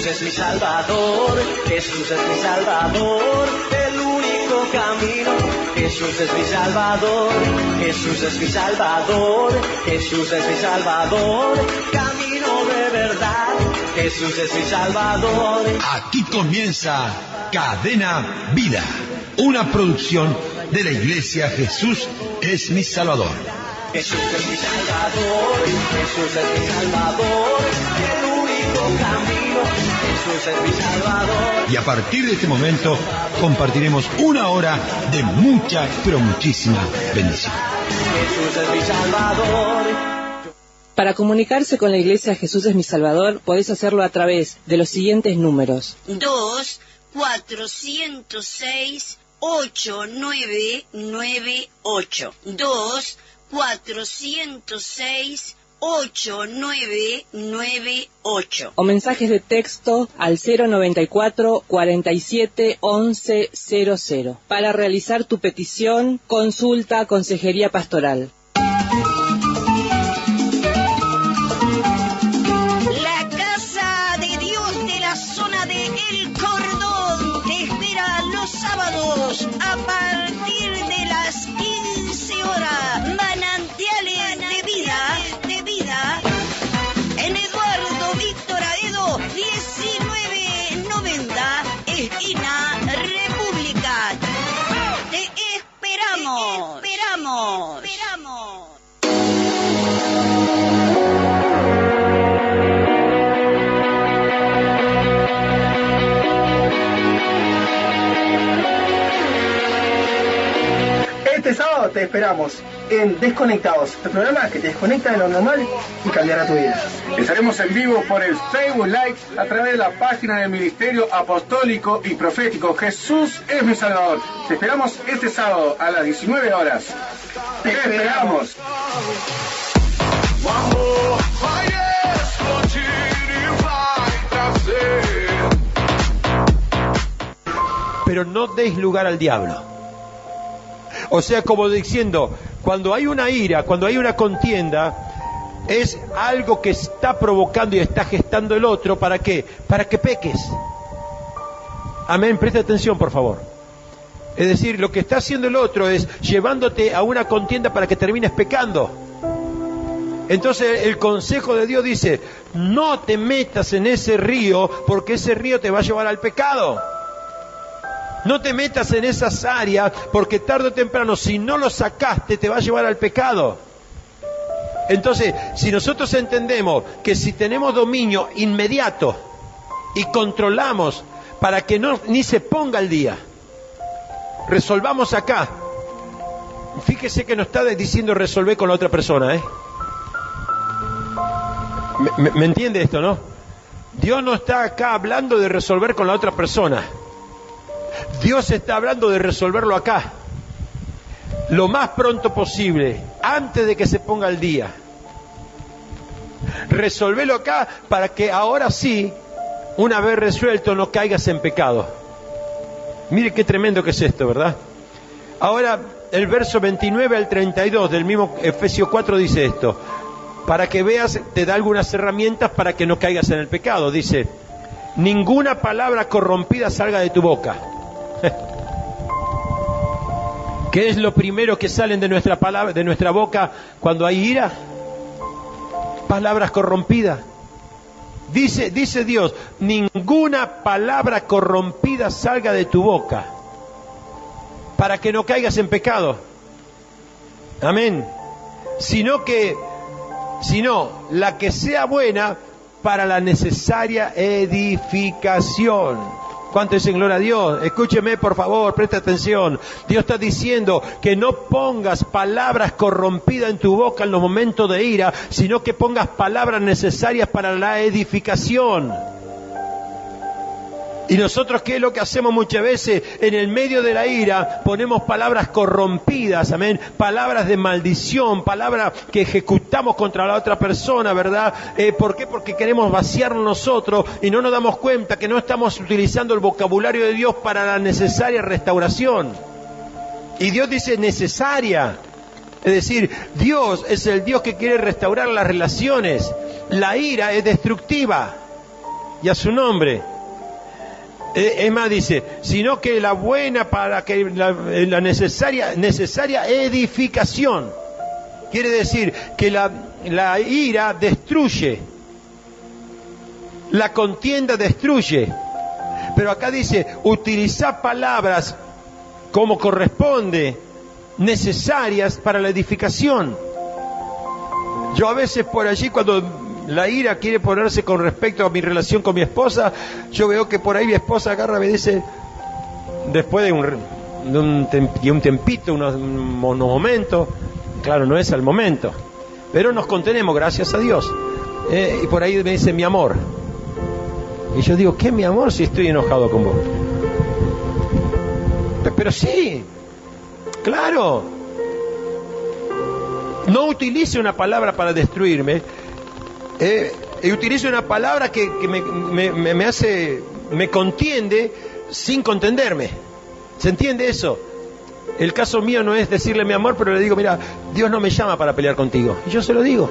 Jesús es mi Salvador, Jesús es mi Salvador, el único camino. Jesús es mi Salvador, Jesús es mi Salvador, Jesús es mi Salvador, camino de verdad. Jesús es mi Salvador. Aquí comienza Cadena Vida, una producción de la Iglesia Jesús es mi Salvador. Jesús es mi Salvador, Jesús es mi Salvador, el único camino. Jesús es mi Salvador. Y a partir de este momento compartiremos una hora de mucha, pero muchísima bendición. Jesús es mi Salvador. Para comunicarse con la Iglesia Jesús es mi Salvador, podés hacerlo a través de los siguientes números. 2-406-8998. 2-406-8998. O mensajes de texto al 094 47 11 00 para realizar tu petición, consulta, consejería pastoral. La Casa de Dios de la zona de El Cordón te espera los sábados a partir de las 15 horas. Manantiales de vida en Eduardo Víctor Aedo 1990, esquina República. Te esperamos. Este sábado te esperamos en Desconectados, el programa que te desconecta de lo normal y cambiará tu vida. Estaremos en vivo por el Facebook Live a través de la página del Ministerio Apostólico y Profético Jesús es mi Salvador. Te esperamos este sábado a las 19 horas. Te esperamos. Pero no deis lugar al diablo. O sea, como diciendo, cuando hay una ira, cuando hay una contienda, es algo que está provocando y está gestando el otro. ¿Para qué? Para que peques. Amén, presta atención, por favor. Es decir, lo que está haciendo el otro es llevándote a una contienda para que termines pecando. Entonces el consejo de Dios dice, no te metas en ese río, porque ese río te va a llevar al pecado. No te metas en esas áreas, porque tarde o temprano, si no lo sacaste, te va a llevar al pecado. Entonces, si nosotros entendemos que si tenemos dominio inmediato y controlamos para que no ni se ponga al día, resolvamos acá. Fíjese que no está diciendo resolver con la otra persona, ¿eh? ¿Me entiende esto, no? Dios no está acá hablando de resolver con la otra persona. Dios está hablando de resolverlo acá, lo más pronto posible, antes de que se ponga al día. Resolverlo acá para que ahora sí, una vez resuelto, no caigas en pecado. Mire qué tremendo que es esto, ¿verdad? Ahora, el verso 29 al 32 del mismo Efesios 4 dice esto. Para que veas, te da algunas herramientas para que no caigas en el pecado. Dice, ninguna palabra corrompida salga de tu boca. ¿Qué es lo primero que salen de nuestra palabra, de nuestra boca cuando hay ira? Palabras corrompidas. Dice Dios, ninguna palabra corrompida salga de tu boca, para que no caigas en pecado. Amén. Sino la que sea buena para la necesaria edificación. ¿Cuánto dicen gloria a Dios? Escúcheme, por favor, presta atención. Dios está diciendo que no pongas palabras corrompidas en tu boca en los momentos de ira, sino que pongas palabras necesarias para la edificación. Y nosotros, ¿qué es lo que hacemos muchas veces? En el medio de la ira ponemos palabras corrompidas, amén, palabras de maldición, palabras que ejecutamos contra la otra persona, ¿verdad? ¿Por qué? Porque queremos vaciarnos nosotros y no nos damos cuenta que no estamos utilizando el vocabulario de Dios para la necesaria restauración. Y Dios dice necesaria. Es decir, Dios es el Dios que quiere restaurar las relaciones. La ira es destructiva. y a su nombre. Es más, dice, sino que la buena para que la necesaria edificación. Quiere decir que la ira destruye, la contienda destruye. Pero acá dice, utiliza palabras como corresponde, necesarias para la edificación. Yo a veces por allí, cuando la ira quiere ponerse con respecto a mi relación con mi esposa, yo veo que por ahí mi esposa agarra y me dice, después de un tempito, unos momentos, claro, no es al momento, pero nos contenemos, gracias a Dios, y por ahí me dice, mi amor. Y yo digo, ¿qué mi amor si estoy enojado con vos? Pero sí, claro. No utilice una palabra para destruirme, utilice una palabra que me contiende sin contenderme. ¿Se entiende eso? El caso mío no es decirle mi amor, pero le digo, mira, Dios no me llama para pelear contigo. Y yo se lo digo.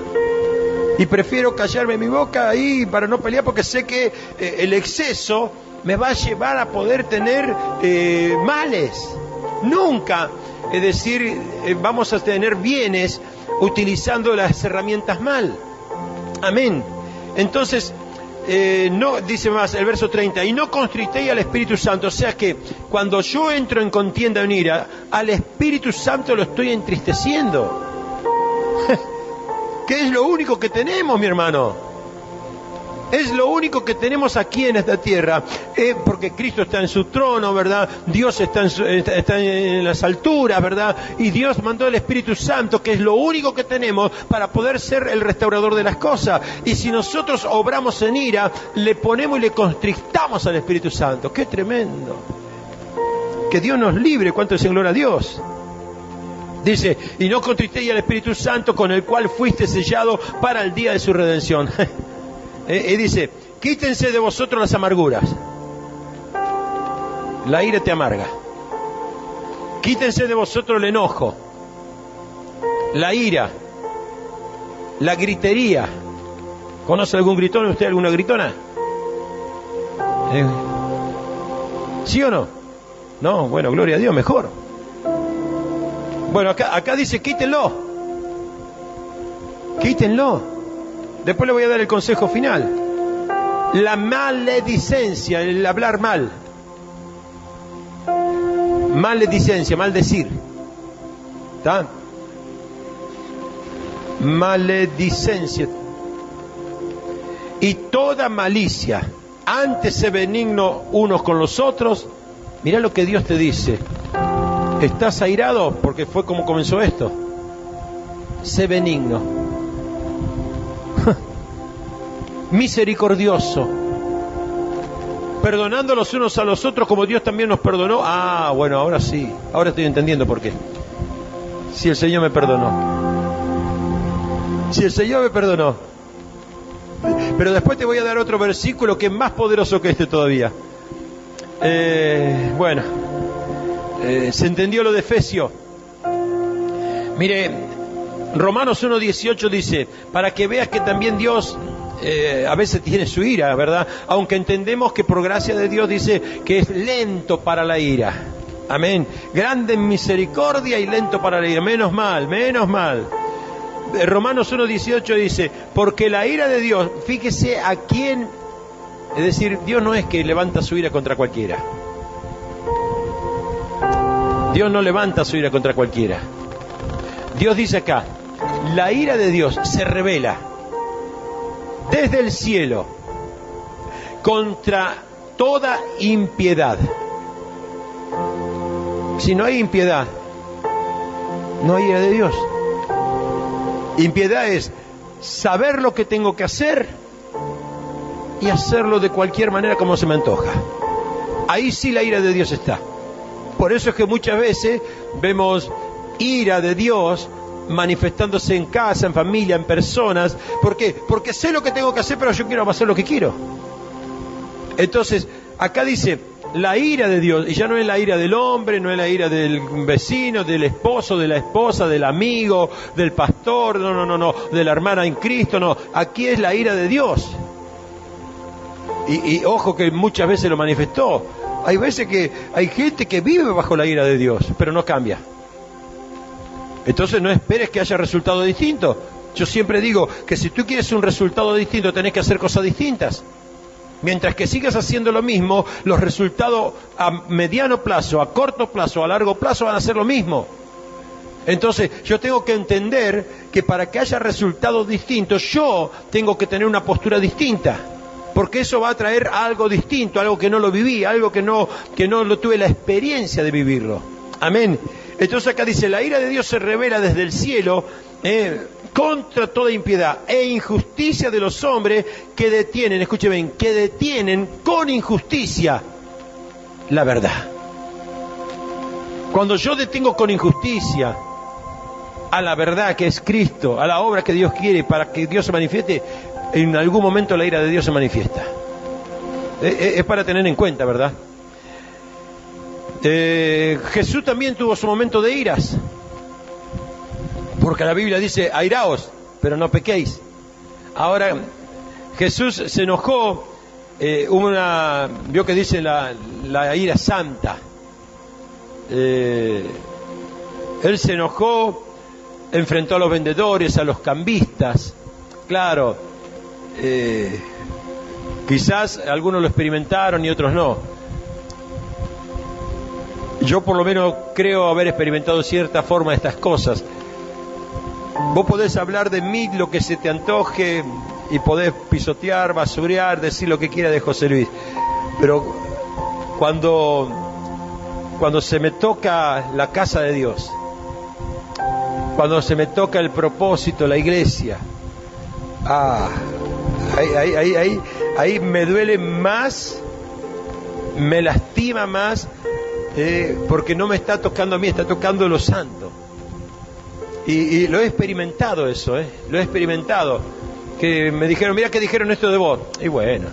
Y prefiero callarme mi boca ahí para no pelear, porque sé que el exceso me va a llevar a poder tener males. Nunca, es decir, vamos a tener bienes utilizando las herramientas mal. Amén. Entonces, no dice más el verso 30, y no constristéis al Espíritu Santo. O sea que cuando yo entro en contienda, en ira, al Espíritu Santo lo estoy entristeciendo. ¿Qué es lo único que tenemos, mi hermano? Es lo único que tenemos aquí en esta tierra, porque Cristo está en su trono, ¿verdad? Dios está en las alturas, ¿verdad? Y Dios mandó el Espíritu Santo, que es lo único que tenemos para poder ser el restaurador de las cosas. Y si nosotros obramos en ira, le ponemos y le constrictamos al Espíritu Santo. ¡Qué tremendo! Que Dios nos libre, cuánto es en gloria a Dios. Dice, y no contristéis al Espíritu Santo, con el cual fuiste sellado para el día de su redención. Y dice, quítense de vosotros las amarguras. La ira te amarga. Quítense de vosotros el enojo, la ira, la gritería. ¿Conoce algún gritón? ¿Usted alguna gritona? ¿Sí o no? No, bueno, gloria a Dios, mejor. Bueno, acá dice, quítenlo. Quítenlo. Después le voy a dar el consejo final. La maledicencia, el hablar mal. Maledicencia, maldecir. ¿Está? Maledicencia. Y toda malicia. Antes sé benigno unos con los otros. Mirá lo que Dios te dice. ¿Estás airado? Porque fue como comenzó esto. Sé benigno. Misericordioso, perdonando los unos a los otros como Dios también nos perdonó. Ah, bueno, ahora sí, ahora estoy entendiendo por qué. Si el Señor me perdonó. Si el Señor me perdonó. Pero después te voy a dar otro versículo que es más poderoso que este todavía. Bueno, se entendió lo de Efesios. Mire, Romanos 1:18 dice, para que veas que también Dios a veces tiene su ira, ¿verdad? Aunque entendemos que por gracia de Dios dice que es lento para la ira. Amén. Grande en misericordia y lento para la ira. Menos mal, menos mal. Romanos 1:18 dice, porque la ira de Dios, fíjese a quién, es decir, Dios no es que levanta su ira contra cualquiera. Dios no levanta su ira contra cualquiera. Dios dice acá, la ira de Dios se revela desde el cielo contra toda impiedad. Si no hay impiedad, no hay ira de Dios. Impiedad es saber lo que tengo que hacer y hacerlo de cualquier manera como se me antoja. Ahí sí la ira de Dios está. Por eso es que muchas veces vemos ira de Dios manifestándose en casa, en familia, en personas. ¿Por qué? Porque sé lo que tengo que hacer, pero yo quiero hacer lo que quiero. Entonces, acá dice, la ira de Dios, y ya no es la ira del hombre, no es la ira del vecino, del esposo, de la esposa, del amigo, del pastor, no, de la hermana en Cristo, no. Aquí es la ira de Dios. Y ojo que muchas veces lo manifestó. Hay veces que hay gente que vive bajo la ira de Dios, pero no cambia. Entonces no esperes que haya resultado distinto. Yo siempre digo que si tú quieres un resultado distinto, tenés que hacer cosas distintas. Mientras que sigas haciendo lo mismo, los resultados a mediano plazo, a corto plazo, a largo plazo van a ser lo mismo. Entonces yo tengo que entender que para que haya resultados distintos, yo tengo que tener una postura distinta. Porque eso va a traer algo distinto, algo que no lo viví, algo que no lo tuve la experiencia de vivirlo. Amén. Entonces acá dice, la ira de Dios se revela desde el cielo contra toda impiedad e injusticia de los hombres que detienen, escuchen bien, que detienen con injusticia la verdad. Cuando yo detengo con injusticia a la verdad que es Cristo, a la obra que Dios quiere para que Dios se manifieste, en algún momento la ira de Dios se manifiesta. Es para tener en cuenta, ¿verdad? Jesús también tuvo su momento de iras, porque la Biblia dice, airaos, pero no pequéis. Ahora, Jesús se enojó, vio que dice la ira santa. Él se enojó, enfrentó a los vendedores, a los cambistas. Claro, quizás algunos lo experimentaron y otros no. Yo por lo menos creo haber experimentado cierta forma de estas cosas. Vos podés hablar de mí lo que se te antoje y podés pisotear, basurear, decir lo que quiera de José Luis. Pero cuando se me toca la casa de Dios, cuando se me toca el propósito, la iglesia, ahí me duele más, me lastima más, porque no me está tocando a mí, está tocando a los santos. Y lo he experimentado eso, lo he experimentado. Que me dijeron, mira que dijeron esto de vos. Y bueno,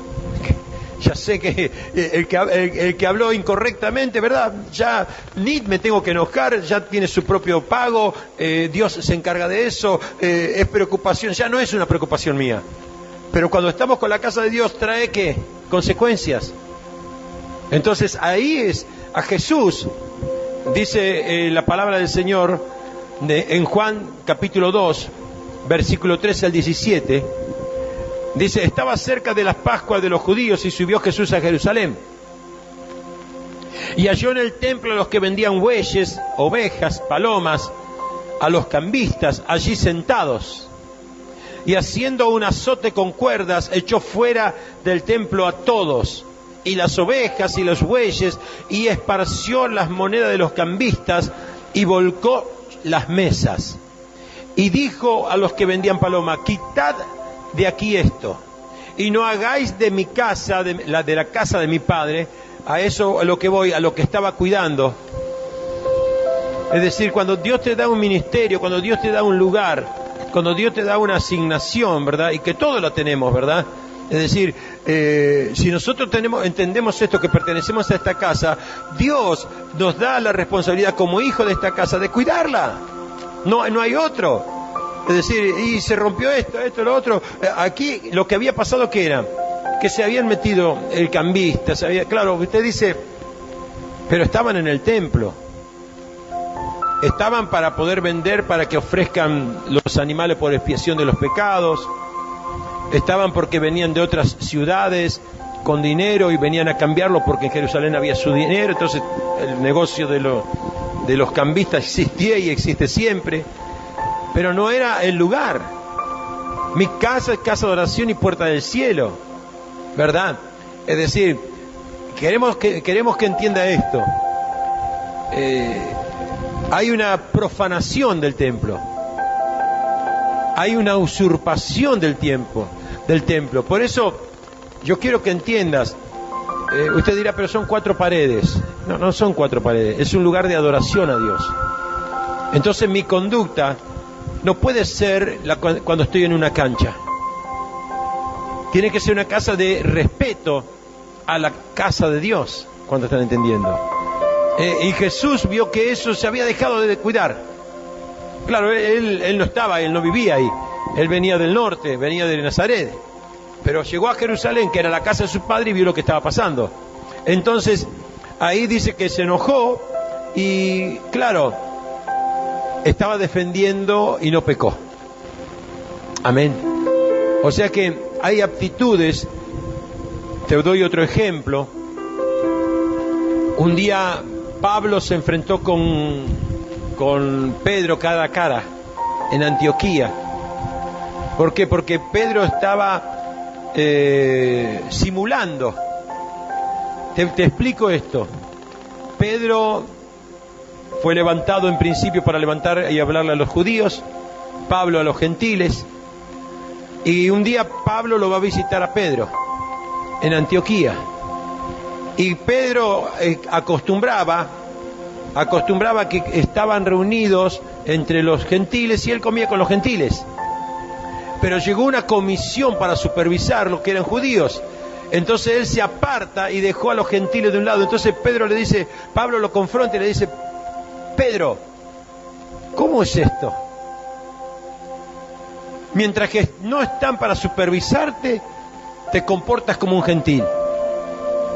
ya sé que el que habló incorrectamente, ¿verdad? Ya ni me tengo que enojar, ya tiene su propio pago, Dios se encarga de eso, es preocupación, ya no es una preocupación mía. Pero cuando estamos con la casa de Dios, ¿trae qué? Consecuencias. Entonces ahí es a Jesús, dice la palabra del Señor en Juan capítulo 2, versículo 13 al 17, dice, estaba cerca de las Pascuas de los judíos y subió Jesús a Jerusalén. Y halló en el templo a los que vendían bueyes, ovejas, palomas, a los cambistas allí sentados. Y haciendo un azote con cuerdas, echó fuera del templo a todos, y las ovejas y los bueyes, y esparció las monedas de los cambistas, y volcó las mesas. Y dijo a los que vendían paloma, quitad de aquí esto, y no hagáis de mi casa, de la casa de mi padre, a eso a lo que voy, a lo que estaba cuidando. Es decir, cuando Dios te da un ministerio, cuando Dios te da un lugar, cuando Dios te da una asignación, ¿verdad? Y que todos la tenemos, ¿verdad? Es decir, si nosotros entendemos esto, que pertenecemos a esta casa, Dios nos da la responsabilidad como hijo de esta casa de cuidarla. No hay otro. Es decir, y se rompió esto, lo otro. Aquí lo que había pasado, ¿qué era? Que se habían metido el cambista, claro, usted dice, pero estaban en el templo. Estaban para poder vender, para que ofrezcan los animales por expiación de los pecados. Estaban porque venían de otras ciudades con dinero y venían a cambiarlo porque en Jerusalén había su dinero. Entonces el negocio de los cambistas existía y existe siempre. Pero no era el lugar. Mi casa es casa de oración y puerta del cielo, ¿verdad? Es decir, queremos que entienda esto. Hay una profanación del templo. Hay una usurpación del templo. Por eso yo quiero que entiendas. Usted dirá, pero son 4 paredes. No son 4 paredes. Es un lugar de adoración a Dios. Entonces mi conducta no puede ser cuando estoy en una cancha. Tiene que ser una casa de respeto a la casa de Dios. ¿Cuánto están entendiendo? Y Jesús vio que eso se había dejado de cuidar. Claro, él no estaba, él no vivía ahí. Él venía del norte, venía de Nazaret. pero llegó a Jerusalén, que era la casa de su padre, y vio lo que estaba pasando. Entonces, ahí dice que se enojó y, claro, estaba defendiendo y no pecó. Amén. O sea que hay aptitudes. Te doy otro ejemplo. Un día Pablo se enfrentó con Pedro cara a cara en Antioquía. ¿Por qué? Porque Pedro estaba simulando. Te explico esto. Pedro fue levantado en principio para levantar y hablarle a los judíos, Pablo a los gentiles, y un día Pablo lo va a visitar a Pedro en Antioquía, y Pedro acostumbraba que estaban reunidos entre los gentiles y él comía con los gentiles, pero llegó una comisión para supervisar los que eran judíos. Entonces él se aparta y dejó a los gentiles de un lado. Entonces Pablo lo confronta y le dice: Pedro, ¿cómo es esto? Mientras que no están para supervisarte, te comportas como un gentil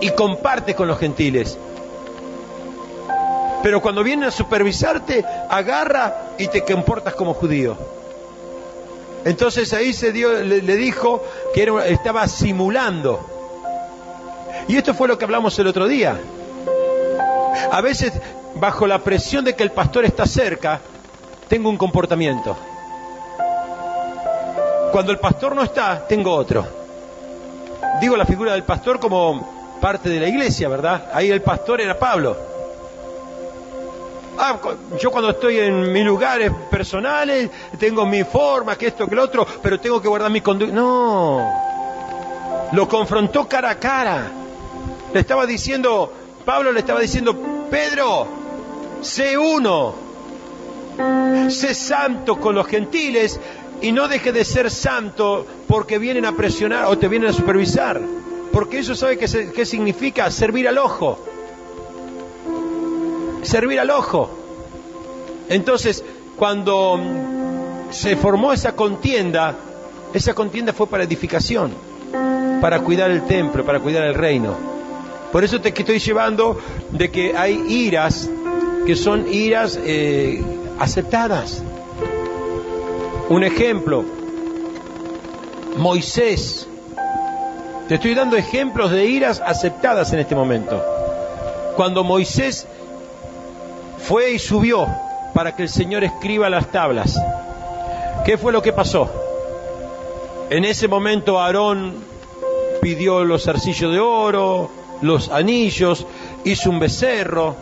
y compartes con los gentiles. Pero cuando vienen a supervisarte, agarra y te comportas como judío. Entonces ahí le dijo que estaba simulando. Y esto fue lo que hablamos el otro día. A veces, bajo la presión de que el pastor está cerca, tengo un comportamiento. Cuando el pastor no está, tengo otro. Digo la figura del pastor como parte de la iglesia, ¿verdad? Ahí el pastor era Pablo. Yo cuando estoy en mis lugares personales, tengo mi forma, que esto, que lo otro, pero tengo que guardar mi conducta. No. Lo confrontó cara a cara. Pablo le estaba diciendo: Pedro, sé uno, sé santo con los gentiles y no deje de ser santo porque vienen a presionar o te vienen a supervisar, porque eso sabe qué significa servir al ojo. Servir al ojo. Entonces, cuando se formó esa contienda fue para edificación, para cuidar el templo, para cuidar el reino. Por eso te estoy llevando de que hay iras que son iras aceptadas. Un ejemplo, Moisés. Te estoy dando ejemplos de iras aceptadas en este momento. Cuando Moisés fue y subió para que el Señor escriba las tablas, ¿qué fue lo que pasó? En ese momento Aarón pidió los zarcillos de oro, los anillos, hizo un becerro,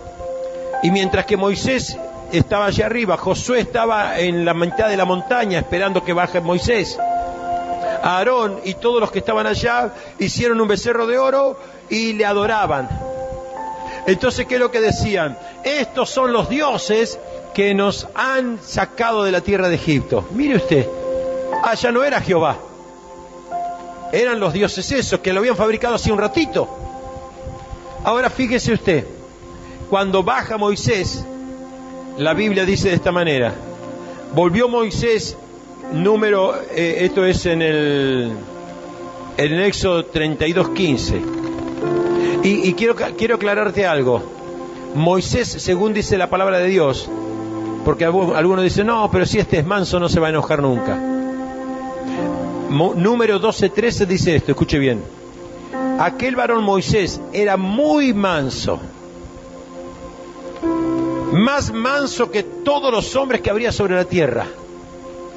y mientras que Moisés estaba allá arriba, Josué estaba en la mitad de la montaña esperando que baje Moisés. Aarón y todos los que estaban allá hicieron un becerro de oro y le adoraban. Entonces, ¿qué es lo que decían? Estos son los dioses que nos han sacado de la tierra de Egipto. Mire usted, allá no era Jehová, eran los dioses esos que lo habían fabricado hace un ratito. Ahora fíjese usted, cuando baja Moisés, la Biblia dice de esta manera: volvió Moisés, esto es en el Éxodo 32:15. Y quiero aclararte algo. Moisés, según dice la palabra de Dios, porque algunos dicen: no, pero si este es manso no se va a enojar nunca. Número 12:13 dice esto, escuche bien: aquel varón Moisés era muy manso, más manso que todos los hombres que habría sobre la tierra.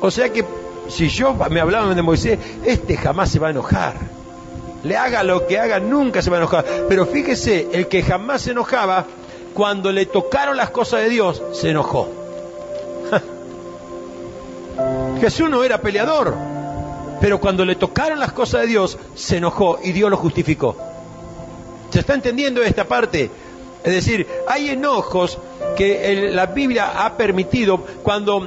O sea que si me hablaban de Moisés, este jamás se va a enojar. Le haga lo que haga, nunca se va a enojar. Pero fíjese, el que jamás se enojaba, cuando le tocaron las cosas de Dios, se enojó. Jesús no era peleador, pero cuando le tocaron las cosas de Dios, se enojó y Dios lo justificó. ¿Se está entendiendo esta parte? Es decir, hay enojos que la Biblia ha permitido. Cuando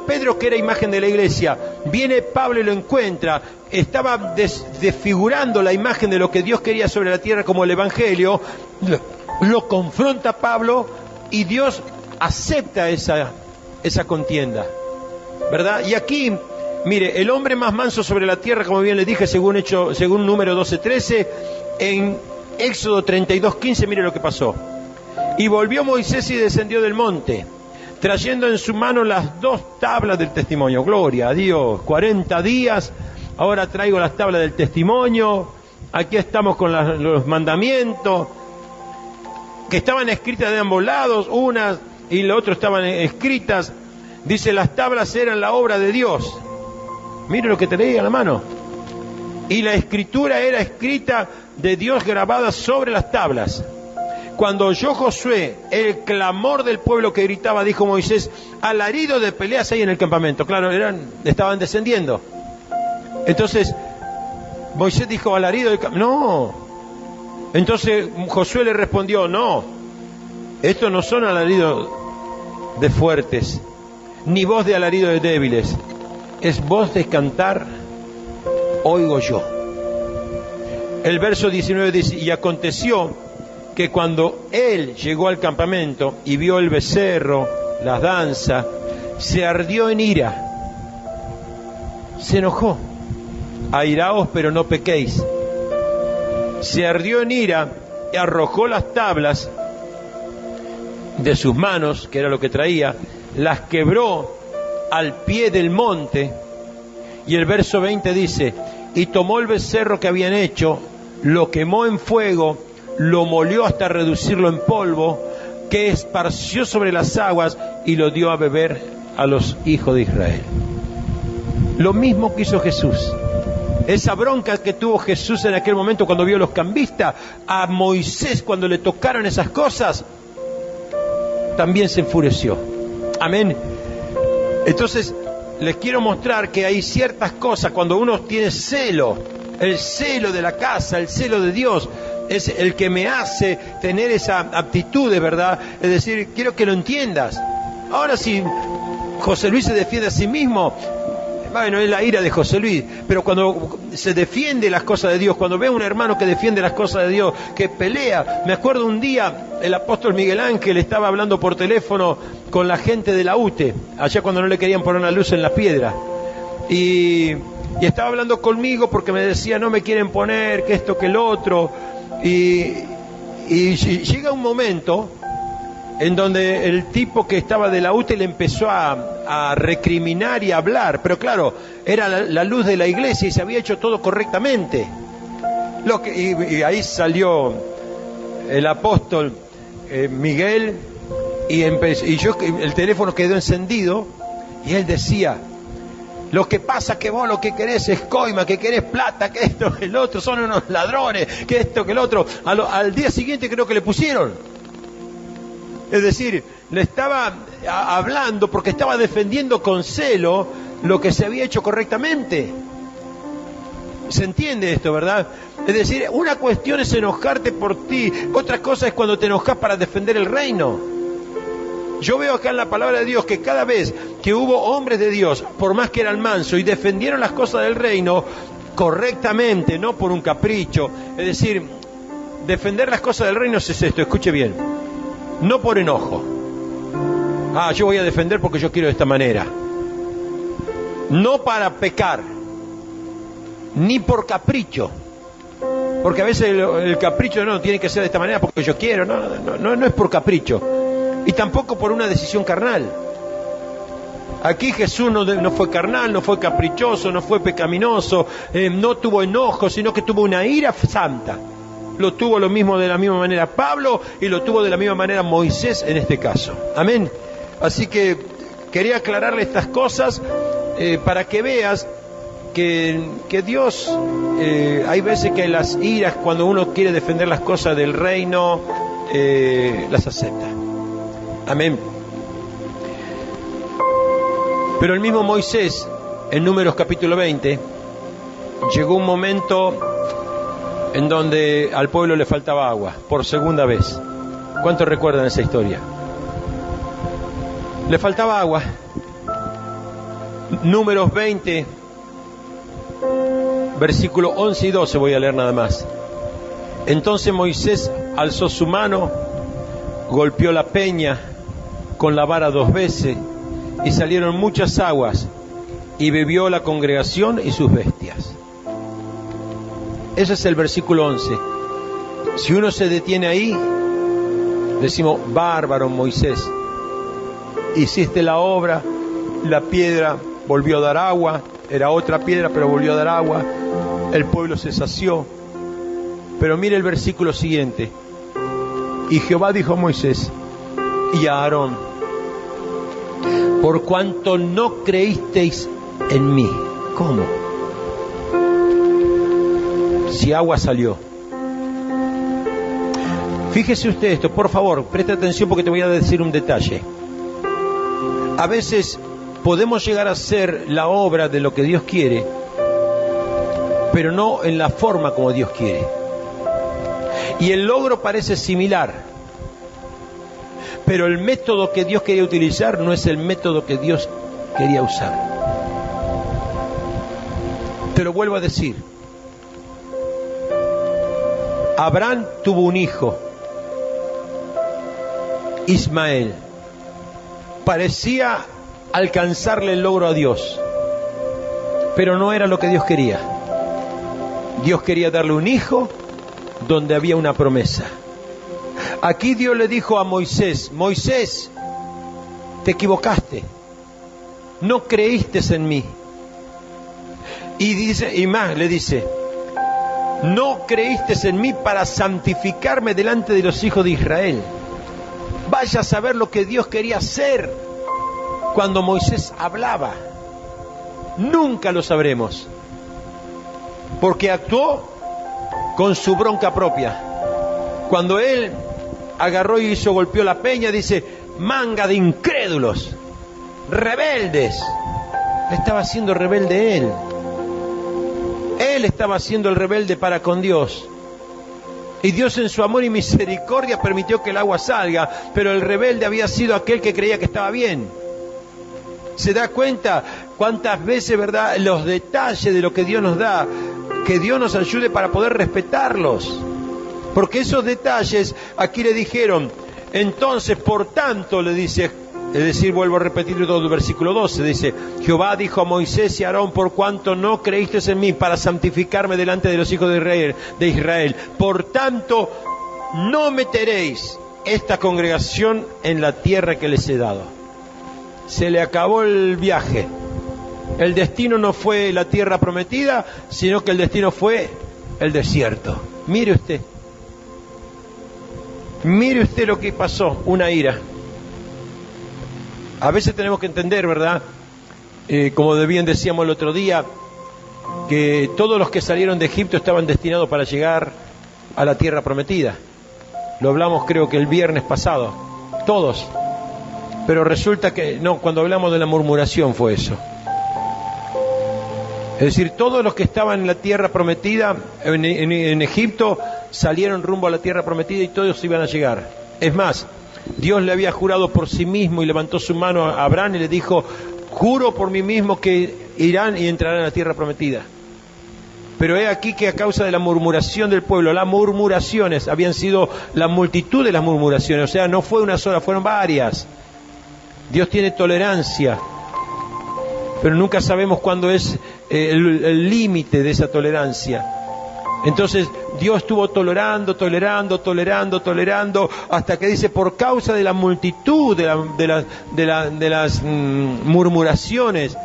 Pedro, que era imagen de la iglesia, viene Pablo y lo encuentra, estaba desfigurando la imagen de lo que Dios quería sobre la tierra como el Evangelio, lo confronta Pablo y Dios acepta esa contienda, ¿verdad? Y aquí Mire, el hombre más manso sobre la tierra, como bien les dije, según número 12:13, en Éxodo 32:15, mire lo que pasó. Y volvió Moisés y descendió del monte, trayendo en su mano las 2 tablas del testimonio. Gloria a Dios, 40 días, ahora traigo las tablas del testimonio, aquí estamos con los mandamientos, que estaban escritas de ambos lados, unas y la otra estaban escritas. Dice, las tablas eran la obra de Dios. Mire lo que te leí a la mano. Y la escritura era escrita de Dios grabada sobre las tablas. Cuando oyó Josué el clamor del pueblo que gritaba, dijo Moisés, alarido de peleas hay en el campamento. Claro, estaban descendiendo. Entonces, Moisés dijo, alarido del campamento. No. Entonces Josué le respondió, no, estos no son alaridos de fuertes, ni voz de alarido de débiles, es voz de cantar, oigo yo. El verso 19 dice, y aconteció que cuando él llegó al campamento y vio el becerro, la danza, se ardió en ira, se enojó. Airaos, pero no pequéis. Se ardió en ira y arrojó las tablas de sus manos, que era lo que traía, las quebró al pie del monte. Y el verso 20 dice, y tomó el becerro que habían hecho, lo quemó en fuego, lo molió hasta reducirlo en polvo, que esparció sobre las aguas y lo dio a beber a los hijos de Israel. Lo mismo que hizo Jesús. Esa bronca que tuvo Jesús en aquel momento cuando vio a los cambistas, a Moisés cuando le tocaron esas cosas, también se enfureció. Amén. Entonces, les quiero mostrar que hay ciertas cosas cuando uno tiene celo, el celo de la casa, el celo de Dios, es el que me hace tener esa aptitud de verdad. Es decir, quiero que lo entiendas. Ahora, si José Luis se defiende a sí mismo, bueno, es la ira de José Luis, pero cuando se defiende las cosas de Dios, cuando ve a un hermano que defiende las cosas de Dios, que pelea. Me acuerdo un día, el apóstol Miguel Ángel estaba hablando por teléfono con la gente de la UTE, allá cuando no le querían poner una luz en la piedra, y estaba hablando conmigo porque me decía, no me quieren poner, que esto, que el otro, y llega un momento en donde el tipo que estaba de la UTE le empezó a recriminar y a hablar, pero claro, era la luz de la iglesia y se había hecho todo correctamente. Y ahí salió el apóstol Miguel y el teléfono quedó encendido y él decía, lo que pasa que vos lo que querés es coima, que querés plata, que esto, que el otro, son unos ladrones, que esto, que el otro. Al día siguiente creo que le pusieron. Es decir, le estaba hablando porque estaba defendiendo con celo lo que se había hecho correctamente. ¿Se entiende esto, verdad? Es decir, una cuestión es enojarte por ti, otra cosa es cuando te enojas para defender el reino. Yo veo acá en la palabra de Dios que cada vez que hubo hombres de Dios, por más que eran mansos y defendieron las cosas del reino correctamente, no por un capricho, es decir, defender las cosas del reino es esto, escuche bien, no por enojo. Yo voy a defender porque yo quiero de esta manera. No para pecar, ni por capricho. Porque a veces el capricho no tiene que ser de esta manera porque yo quiero, no es por capricho. Y tampoco por una decisión carnal. Aquí Jesús no fue carnal, no fue caprichoso, no fue pecaminoso, no tuvo enojo, sino que tuvo una ira santa. Lo tuvo lo mismo de la misma manera Pablo y lo tuvo de la misma manera Moisés en este caso. Amén. Así que quería aclararle estas cosas para que veas que Dios, hay veces que las iras, cuando uno quiere defender las cosas del reino, las acepta. Amén. Pero el mismo Moisés, en Números capítulo 20, llegó un momento en donde al pueblo le faltaba agua, por segunda vez. ¿Cuántos recuerdan esa historia? Le faltaba agua. Números 20, versículo 11 y 12 voy a leer nada más. Entonces Moisés alzó su mano, golpeó la peña con la vara 2 veces y salieron muchas aguas y bebió la congregación y sus bestias. Ese es el versículo 11. Si uno se detiene ahí, decimos, bárbaro Moisés, hiciste la obra, la piedra volvió a dar agua, era otra piedra pero volvió a dar agua, el pueblo se sació. Pero mire el versículo siguiente. Y Jehová dijo a Moisés y a Aarón, por cuanto no creísteis en mí. ¿Cómo? Si agua salió. Fíjese usted esto, por favor, preste atención porque te voy a decir un detalle. A veces podemos llegar a hacer la obra de lo que Dios quiere, pero no en la forma como Dios quiere. Y el logro parece similar, pero el método que Dios quería utilizar no es el método que Dios quería usar. Te lo vuelvo a decir. Abraham tuvo un hijo, Ismael. Parecía alcanzarle el logro a Dios, pero no era lo que Dios quería. Dios quería darle un hijo donde había una promesa. Aquí Dios le dijo a Moisés, Moisés, te equivocaste, no creíste en mí. Y dice, y más le dice, no creíste en mí para santificarme delante de los hijos de Israel. Vaya a saber lo que Dios quería hacer cuando Moisés hablaba. Nunca lo sabremos, porque actuó con su bronca propia. Cuando él agarró y golpeó la peña, dice, manga de incrédulos, rebeldes. Estaba siendo rebelde él. Él estaba siendo el rebelde para con Dios. Y Dios en su amor y misericordia permitió que el agua salga, pero el rebelde había sido aquel que creía que estaba bien. ¿Se da cuenta cuántas veces, verdad, los detalles de lo que Dios nos da, que Dios nos ayude para poder respetarlos? Porque esos detalles, aquí le dijeron, entonces, por tanto, le dice, es decir, vuelvo a repetir todo el versículo 12, dice, Jehová dijo a Moisés y a Aarón, por cuanto no creísteis en mí para santificarme delante de los hijos de Israel, por tanto, no meteréis esta congregación en la tierra que les he dado. Se le acabó el viaje. El destino no fue la tierra prometida, sino que el destino fue el desierto. Mire usted lo que pasó, una ira. A veces tenemos que entender, ¿verdad? Como bien decíamos el otro día, que todos los que salieron de Egipto estaban destinados para llegar a la tierra prometida. Lo hablamos creo que el viernes pasado, todos. Pero resulta que, no, cuando hablamos de la murmuración fue eso. Es decir, todos los que estaban en la tierra prometida, en Egipto, salieron rumbo a la tierra prometida y todos iban a llegar. Es más, Dios le había jurado por sí mismo y levantó su mano a Abraham y le dijo, juro por mí mismo que irán y entrarán a la tierra prometida. Pero he aquí que a causa de la murmuración del pueblo, las murmuraciones habían sido la multitud de las murmuraciones, o sea, no fue una sola, fueron varias. Dios tiene tolerancia, pero nunca sabemos cuándo es el límite de esa tolerancia. Entonces Dios estuvo tolerando, hasta que dice, por causa de la multitud de las murmuraciones,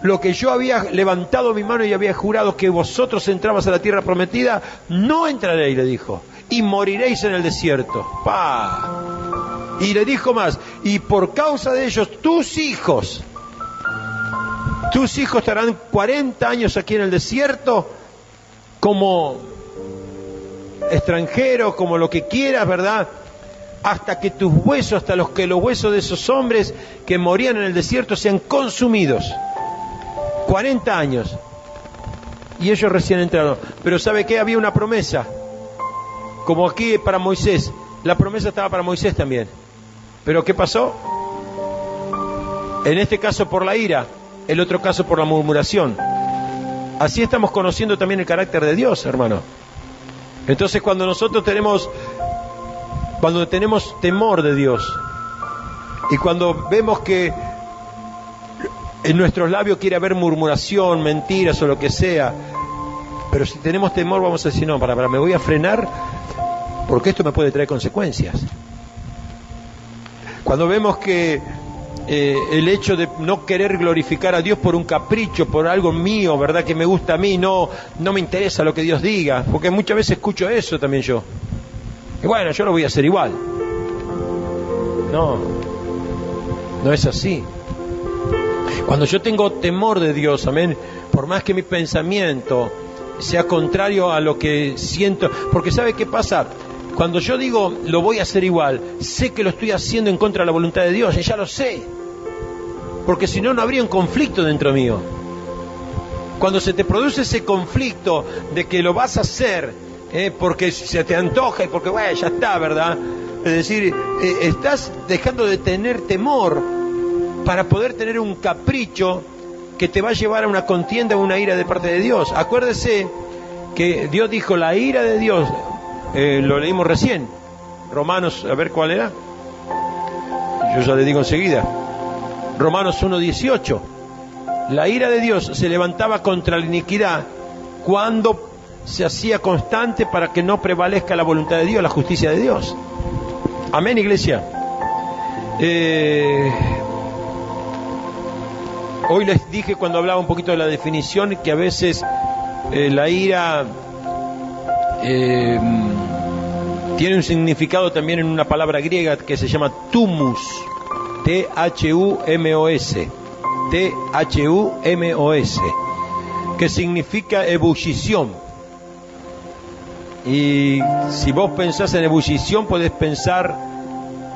lo que yo había levantado mi mano y había jurado que vosotros entrabas a la tierra prometida, no entraréis, le dijo, y moriréis en el desierto. Y le dijo más, y por causa de ellos, tus hijos estarán 40 años aquí en el desierto, como extranjeros, como lo que quieras, ¿verdad? Hasta que tus huesos, hasta los huesos de esos hombres que morían en el desierto sean consumidos. 40 años. Y ellos recién entraron. Pero ¿sabe qué? Había una promesa. Como aquí para Moisés. La promesa estaba para Moisés también. ¿Pero qué pasó? En este caso por la ira, el otro caso por la murmuración. Así estamos conociendo también el carácter de Dios, hermano. Entonces cuando nosotros tenemos temor de Dios y cuando vemos que en nuestros labios quiere haber murmuración, mentiras o lo que sea. Pero si tenemos temor vamos a decir, no, me voy a frenar porque esto me puede traer consecuencias. Cuando vemos que el hecho de no querer glorificar a Dios por un capricho, por algo mío, ¿verdad? Que me gusta a mí, no me interesa lo que Dios diga, porque muchas veces escucho eso también yo. Y bueno, yo lo voy a hacer igual. No es así. Cuando yo tengo temor de Dios, amén, por más que mi pensamiento sea contrario a lo que siento, porque ¿sabe qué pasa? Cuando yo digo, lo voy a hacer igual, sé que lo estoy haciendo en contra de la voluntad de Dios, y ya lo sé. Porque si no, no habría un conflicto dentro mío. Cuando se te produce ese conflicto de que lo vas a hacer, porque se te antoja y porque, bueno, ya está, ¿verdad? Es decir, estás dejando de tener temor para poder tener un capricho que te va a llevar a una contienda o una ira de parte de Dios. Acuérdese que Dios dijo, la ira de Dios, lo leímos recién, Romanos, a ver cuál era, yo ya le digo enseguida, Romanos 1:18, la ira de Dios se levantaba contra la iniquidad cuando se hacía constante para que no prevalezca la voluntad de Dios, la justicia de Dios. Amén, iglesia. Hoy les dije cuando hablaba un poquito de la definición que a veces la ira tiene un significado también en una palabra griega que se llama thumos, T-H-U-M-O-S, T-H-U-M-O-S, que significa ebullición. Y si vos pensás en ebullición, podés pensar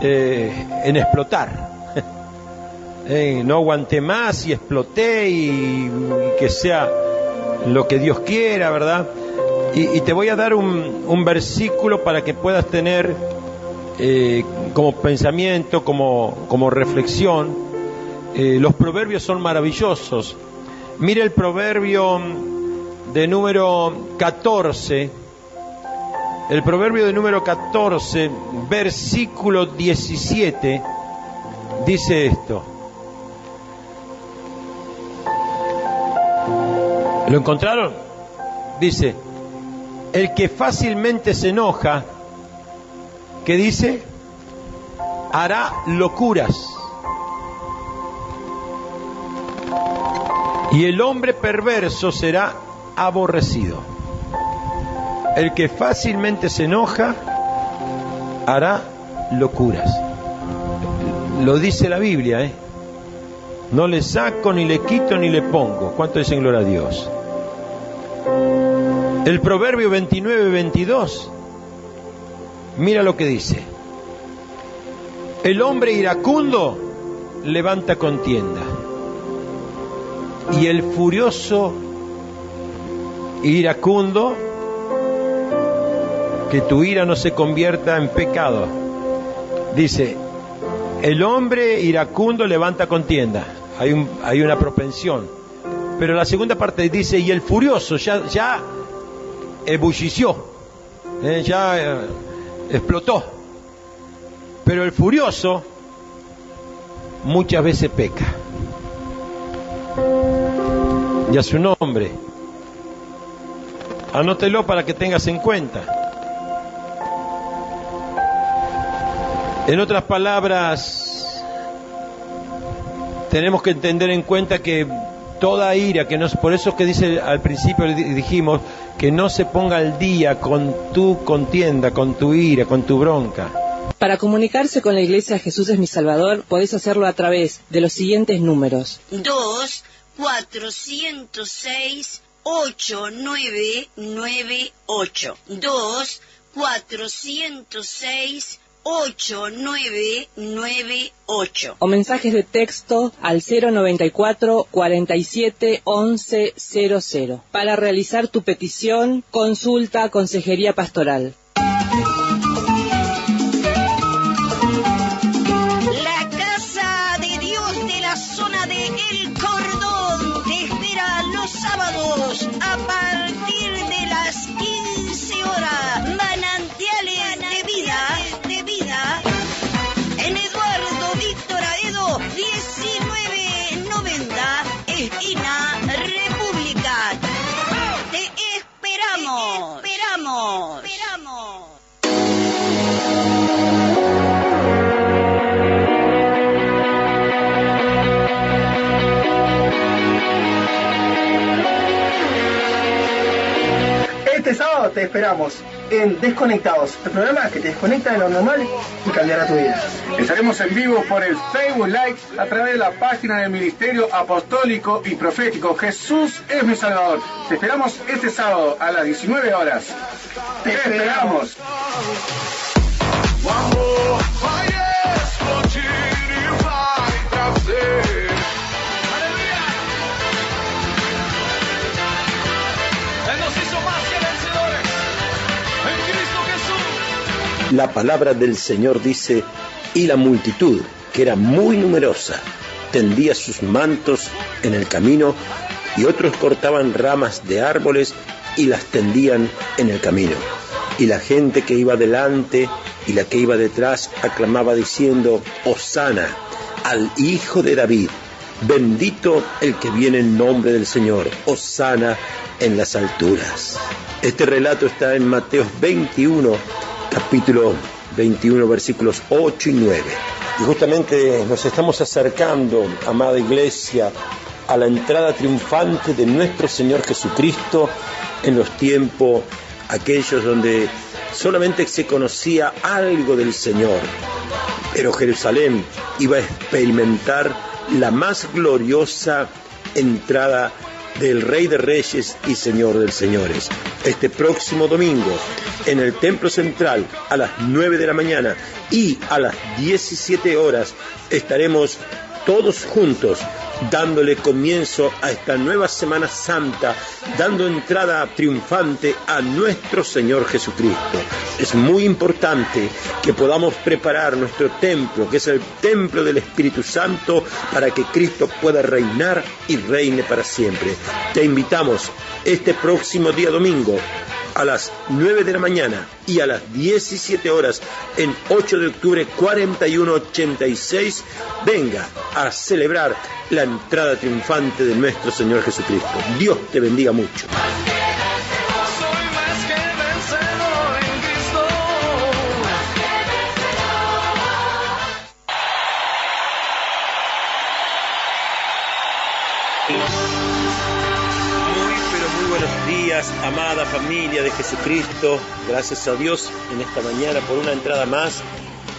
en explotar. No aguanté más y exploté y que sea lo que Dios quiera, ¿verdad? Y te voy a dar un versículo para que puedas tener como pensamiento, como reflexión. Los proverbios son maravillosos. Mire el proverbio de número 14. El proverbio de número 14, versículo 17, dice esto. ¿Lo encontraron? Dice, el que fácilmente se enoja, ¿qué dice? Hará locuras. Y el hombre perverso será aborrecido. El que fácilmente se enoja hará locuras. Lo dice la Biblia, No le saco, ni le quito, ni le pongo. ¿Cuánto dicen gloria a Dios? El proverbio 29:22, mira lo que dice. El hombre iracundo levanta contienda, y el furioso iracundo, que tu ira no se convierta en pecado. Dice, el hombre iracundo levanta contienda. Hay una propensión. Pero la segunda parte dice, y el furioso ya ebullició, ya explotó. Pero el furioso muchas veces peca. Y a su nombre. Anótelo para que tengas en cuenta. En otras palabras, tenemos que tener en cuenta que toda ira, por eso que dice al principio dijimos que no se ponga al día con tu contienda, con tu ira, con tu bronca. Para comunicarse con la Iglesia Jesús es mi Salvador, podés hacerlo a través de los siguientes números: 2-406-8998, 2-406-8998. O mensajes de texto al 094 47 11 00. Para realizar tu petición, consulta Consejería Pastoral. La Casa de Dios de la zona de El Cordón te espera los sábados a partir de las 15 horas. Manantiales de vida en Eduardo Víctor Aedo 1990. Esquina República. Te esperamos. Te esperamos. Te esperamos. Este sábado te esperamos en Desconectados, el programa que te desconecta de lo normal y cambiará tu vida. Estaremos en vivo por el Facebook Live a través de la página del Ministerio Apostólico y Profético Jesús es mi Salvador. Te esperamos este sábado a las 19 horas. Te esperamos. La palabra del Señor dice, y la multitud, que era muy numerosa, tendía sus mantos en el camino, y otros cortaban ramas de árboles y las tendían en el camino. Y la gente que iba delante y la que iba detrás aclamaba diciendo, Hosana al Hijo de David, bendito el que viene en nombre del Señor, Hosana en las alturas. Este relato está en Mateo 21, capítulo 21, versículos 8 y 9. Y justamente nos estamos acercando, amada iglesia, a la entrada triunfante de nuestro Señor Jesucristo en los tiempos aquellos donde solamente se conocía algo del Señor. Pero Jerusalén iba a experimentar la más gloriosa entrada del Rey de Reyes y Señor de Señores. Este próximo domingo, en el Templo Central, a las 9 de la mañana y a las 17 horas, estaremos todos juntos dándole comienzo a esta nueva Semana Santa, dando entrada triunfante a nuestro Señor Jesucristo. Es muy importante que podamos preparar nuestro templo, que es el templo del Espíritu Santo, para que Cristo pueda reinar y reine para siempre. Te invitamos este próximo día domingo a las 9 de la mañana y a las 17 horas en 8 de octubre 4186, venga a celebrar la entrada triunfante de nuestro Señor Jesucristo. Dios te bendiga mucho. Amada familia de Jesucristo, gracias a Dios en esta mañana por una entrada más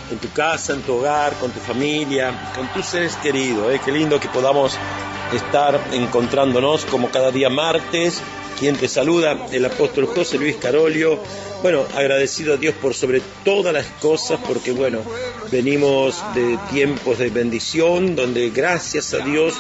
en tu casa, en tu hogar, con tu familia, con tus seres queridos. Qué lindo que podamos estar encontrándonos como cada día martes. Quien te saluda, el apóstol José Luis Carolio. Bueno, agradecido a Dios por sobre todas las cosas, porque bueno, venimos de tiempos de bendición, donde gracias a Dios,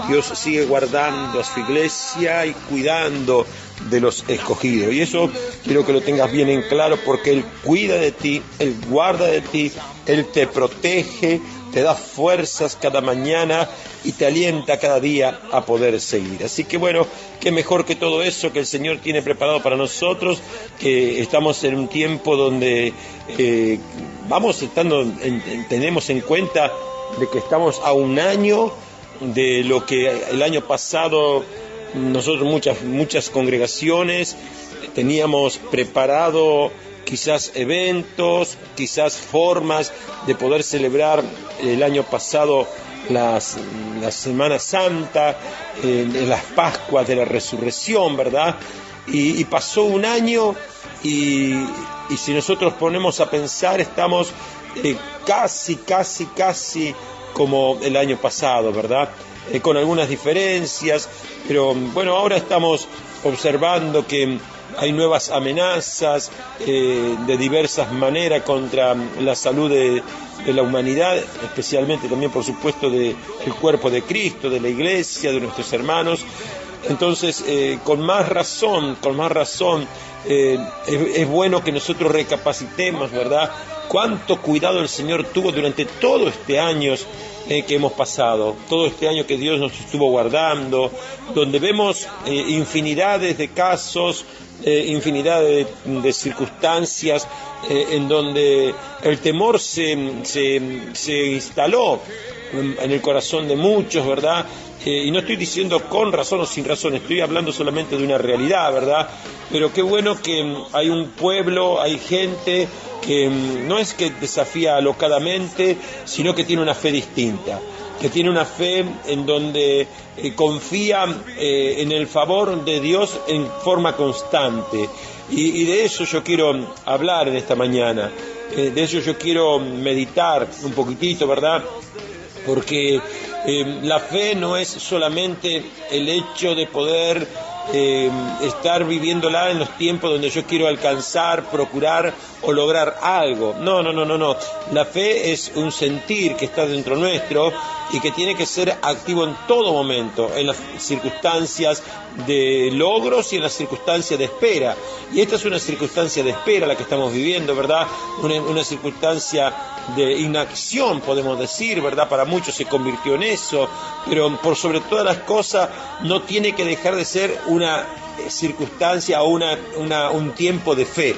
Dios sigue guardando a su iglesia y cuidando de los escogidos. Y eso quiero que lo tengas bien en claro, porque Él cuida de ti, Él guarda de ti, Él te protege, te da fuerzas cada mañana y te alienta cada día a poder seguir. Así que bueno, qué mejor que todo eso que el Señor tiene preparado para nosotros, que estamos en un tiempo donde tenemos en cuenta de que estamos a un año de lo que el año pasado nosotros muchas congregaciones teníamos preparado, quizás eventos, quizás formas de poder celebrar el año pasado la Semana Santa, en las Pascuas de la Resurrección, ¿verdad? Y pasó un año y si nosotros ponemos a pensar, estamos casi como el año pasado, ¿verdad? Con algunas diferencias, pero bueno, ahora estamos observando que hay nuevas amenazas de diversas maneras contra la salud de la humanidad, especialmente también, por supuesto, del cuerpo de Cristo, de la iglesia, de nuestros hermanos. Entonces, con más razón, es bueno que nosotros recapacitemos, ¿verdad?, cuánto cuidado el Señor tuvo durante todo este año que hemos pasado, todo este año que Dios nos estuvo guardando, donde vemos infinidades de casos, infinidad de circunstancias en donde el temor se instaló en el corazón de muchos, ¿verdad? y no estoy diciendo con razón o sin razón, estoy hablando solamente de una realidad, ¿verdad? Pero qué bueno que hay un pueblo, hay gente que no es que desafía alocadamente, sino que tiene una fe distinta, que tiene una fe en donde confía en el favor de Dios en forma constante. Y de eso yo quiero hablar en esta mañana, de eso yo quiero meditar un poquitito, ¿verdad? Porque la fe no es solamente el hecho de poder estar viviéndola en los tiempos donde yo quiero alcanzar, procurar o lograr algo. No. La fe es un sentir que está dentro nuestro y que tiene que ser activo en todo momento, en las circunstancias de logros y en las circunstancias de espera. Y esta es una circunstancia de espera la que estamos viviendo, ¿verdad? Una circunstancia de inacción, podemos decir, ¿verdad? Para muchos se convirtió en eso, pero por sobre todas las cosas no tiene que dejar de ser una circunstancia o un tiempo de fe.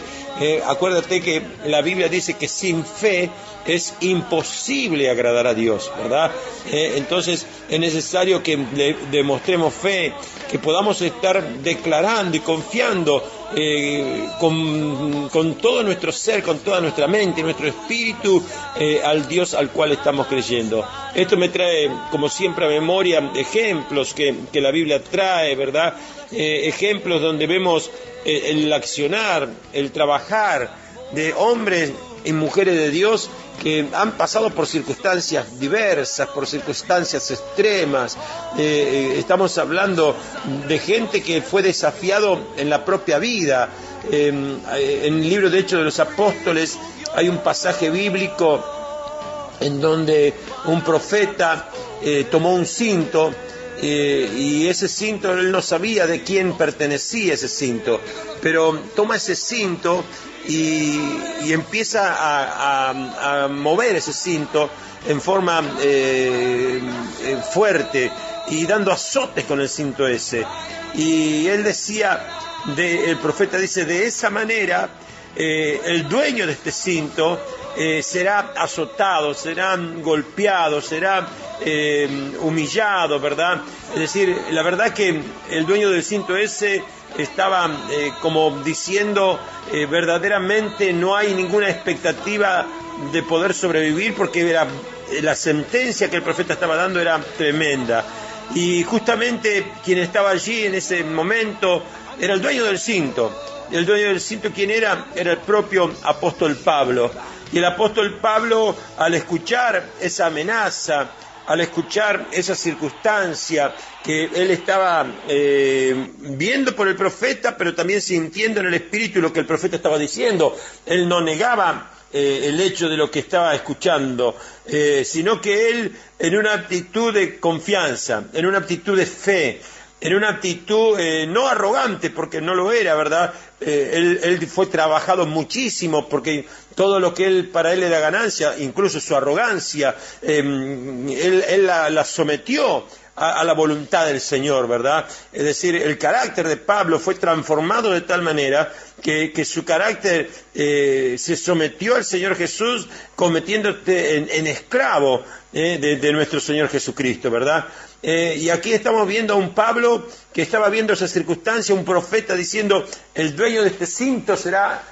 Acuérdate que la Biblia dice que sin fe es imposible agradar a Dios, ¿verdad? Entonces es necesario que le demostremos fe, que podamos estar declarando y confiando con todo nuestro ser, con toda nuestra mente, nuestro espíritu, al Dios al cual estamos creyendo. Esto me trae, como siempre, a memoria ejemplos que la Biblia trae, ¿verdad? Ejemplos donde vemos el accionar, el trabajar de hombres y mujeres de Dios que han pasado por circunstancias diversas, por circunstancias extremas. Estamos hablando de gente que fue desafiado en la propia vida. En el libro de Hechos de los Apóstoles hay un pasaje bíblico en donde un profeta tomó un cinto, y ese cinto él no sabía de quién pertenecía ese cinto, pero toma ese cinto y empieza a mover ese cinto en forma fuerte y dando azotes con el cinto ese. Y él decía, el profeta dice, de esa manera el dueño de este cinto será azotado, será golpeado, será humillado, ¿verdad? Es decir, la verdad que el dueño del cinto ese estaba como diciendo, verdaderamente no hay ninguna expectativa de poder sobrevivir, porque la sentencia que el profeta estaba dando era tremenda. Y justamente quien estaba allí en ese momento era el dueño del cinto. El dueño del cinto, ¿quién era? Era el propio apóstol Pablo. Y el apóstol Pablo, al escuchar esa amenaza, al escuchar esa circunstancia que él estaba viendo por el profeta, pero también sintiendo en el espíritu lo que el profeta estaba diciendo, él no negaba el hecho de lo que estaba escuchando, sino que él, en una actitud de confianza, en una actitud de fe, en una actitud no arrogante, porque no lo era, ¿verdad? Él fue trabajado muchísimo, porque todo lo que para él era ganancia, incluso su arrogancia, él la sometió a la voluntad del Señor, ¿verdad? Es decir, el carácter de Pablo fue transformado de tal manera que su carácter se sometió al Señor Jesús, convirtiéndose en esclavo de nuestro Señor Jesucristo, ¿verdad? Y aquí estamos viendo a un Pablo que estaba viendo esa circunstancia, un profeta diciendo, el dueño de este cinto será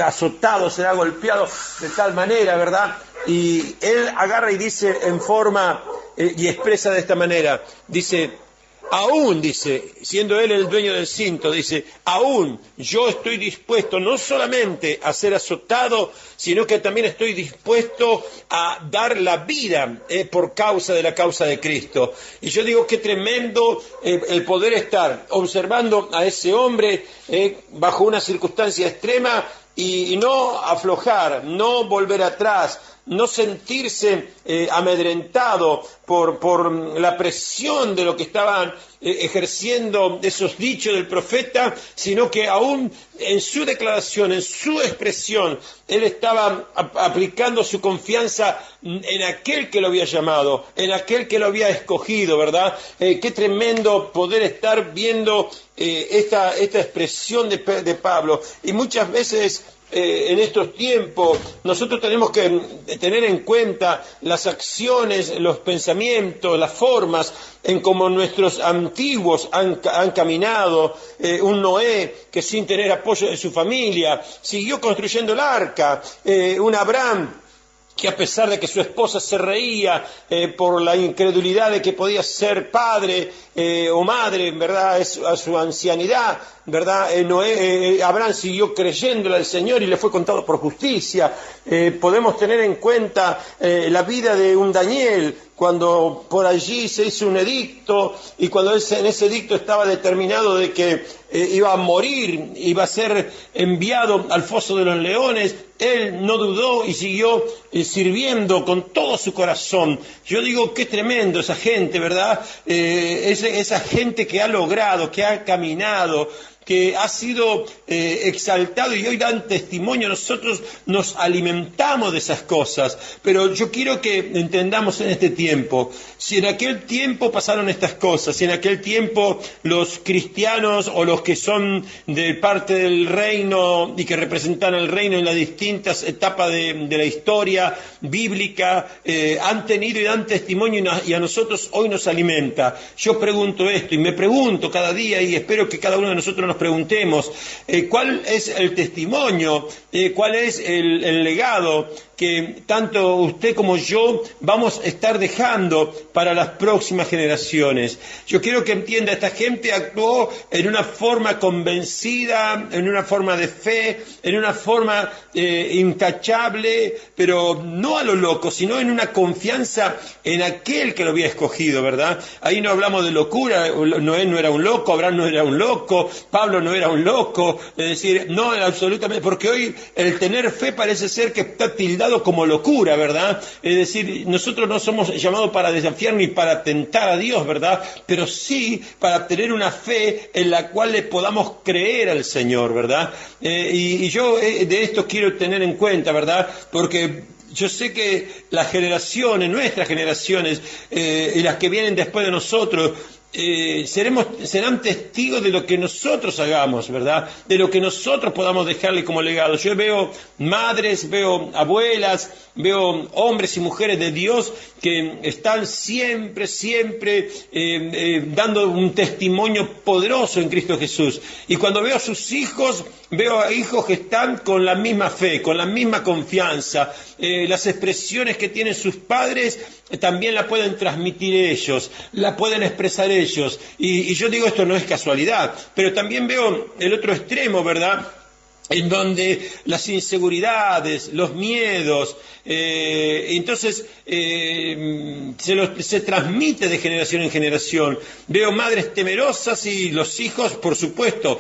azotado, será golpeado de tal manera, ¿verdad? Y él agarra y dice en forma, y expresa de esta manera, dice, aún, dice, siendo él el dueño del cinto, dice, aún yo estoy dispuesto no solamente a ser azotado, sino que también estoy dispuesto a dar la vida por causa de la causa de Cristo. Y yo digo, qué tremendo el poder estar observando a ese hombre bajo una circunstancia extrema y no aflojar, no volver atrás, no sentirse amedrentado por la presión de lo que estaban ejerciendo esos dichos del profeta, sino que aún en su declaración, en su expresión, él estaba aplicando su confianza en aquel que lo había llamado, en aquel que lo había escogido, ¿verdad? Qué tremendo poder estar viendo esta expresión de Pablo. Y muchas veces en estos tiempos, nosotros tenemos que tener en cuenta las acciones, los pensamientos, las formas en cómo nuestros antiguos han caminado. Un Noé que sin tener apoyo de su familia siguió construyendo el arca, un Abraham que a pesar de que su esposa se reía por la incredulidad de que podía ser padre o madre, ¿verdad?, a su ancianidad, ¿verdad? Abraham siguió creyéndole al Señor y le fue contado por justicia. Podemos tener en cuenta la vida de un Daniel, cuando por allí se hizo un edicto y cuando en ese edicto estaba determinado de que iba a morir, iba a ser enviado al foso de los leones, él no dudó y siguió sirviendo con todo su corazón. Yo digo, qué tremendo esa gente, ¿verdad? Esa gente que ha logrado, que ha caminado, que ha sido exaltado y hoy dan testimonio. Nosotros nos alimentamos de esas cosas, pero yo quiero que entendamos en este tiempo, si en aquel tiempo pasaron estas cosas, si en aquel tiempo los cristianos o los que son de parte del reino y que representan el reino en las distintas etapas de la historia bíblica han tenido y dan testimonio y a nosotros hoy nos alimenta. Yo pregunto esto y me pregunto cada día y espero que cada uno de nosotros nos preguntemos cuál es el testimonio, cuál es el legado que tanto usted como yo vamos a estar dejando para las próximas generaciones. Yo quiero que entienda, esta gente actuó en una forma convencida, en una forma de fe, en una forma intachable, pero no a lo loco, sino en una confianza en aquel que lo había escogido, ¿verdad? Ahí no hablamos de locura, Noé no era un loco, Abraham no era un loco, Pablo no era un loco, es decir, no absolutamente, porque hoy el tener fe parece ser que está tildado como locura, ¿verdad? Es decir, nosotros no somos llamados para desafiar ni para tentar a Dios, ¿verdad? Pero sí para tener una fe en la cual le podamos creer al Señor, ¿verdad? Y yo de esto quiero tener en cuenta, ¿verdad? Porque yo sé que las generaciones, nuestras generaciones, y las que vienen después de nosotros, serán testigos de lo que nosotros hagamos, ¿verdad? De lo que nosotros podamos dejarle como legado. Yo veo madres, veo abuelas, veo hombres y mujeres de Dios que están siempre dando un testimonio poderoso en Cristo Jesús. Y cuando veo a sus hijos, veo a hijos que están con la misma fe, con la misma confianza. Las expresiones que tienen sus padres también la pueden transmitir ellos, la pueden expresar ellos. Y yo digo, esto no es casualidad, pero también veo el otro extremo, ¿verdad?, en donde las inseguridades, los miedos, entonces se transmite de generación en generación. Veo madres temerosas y los hijos, por supuesto,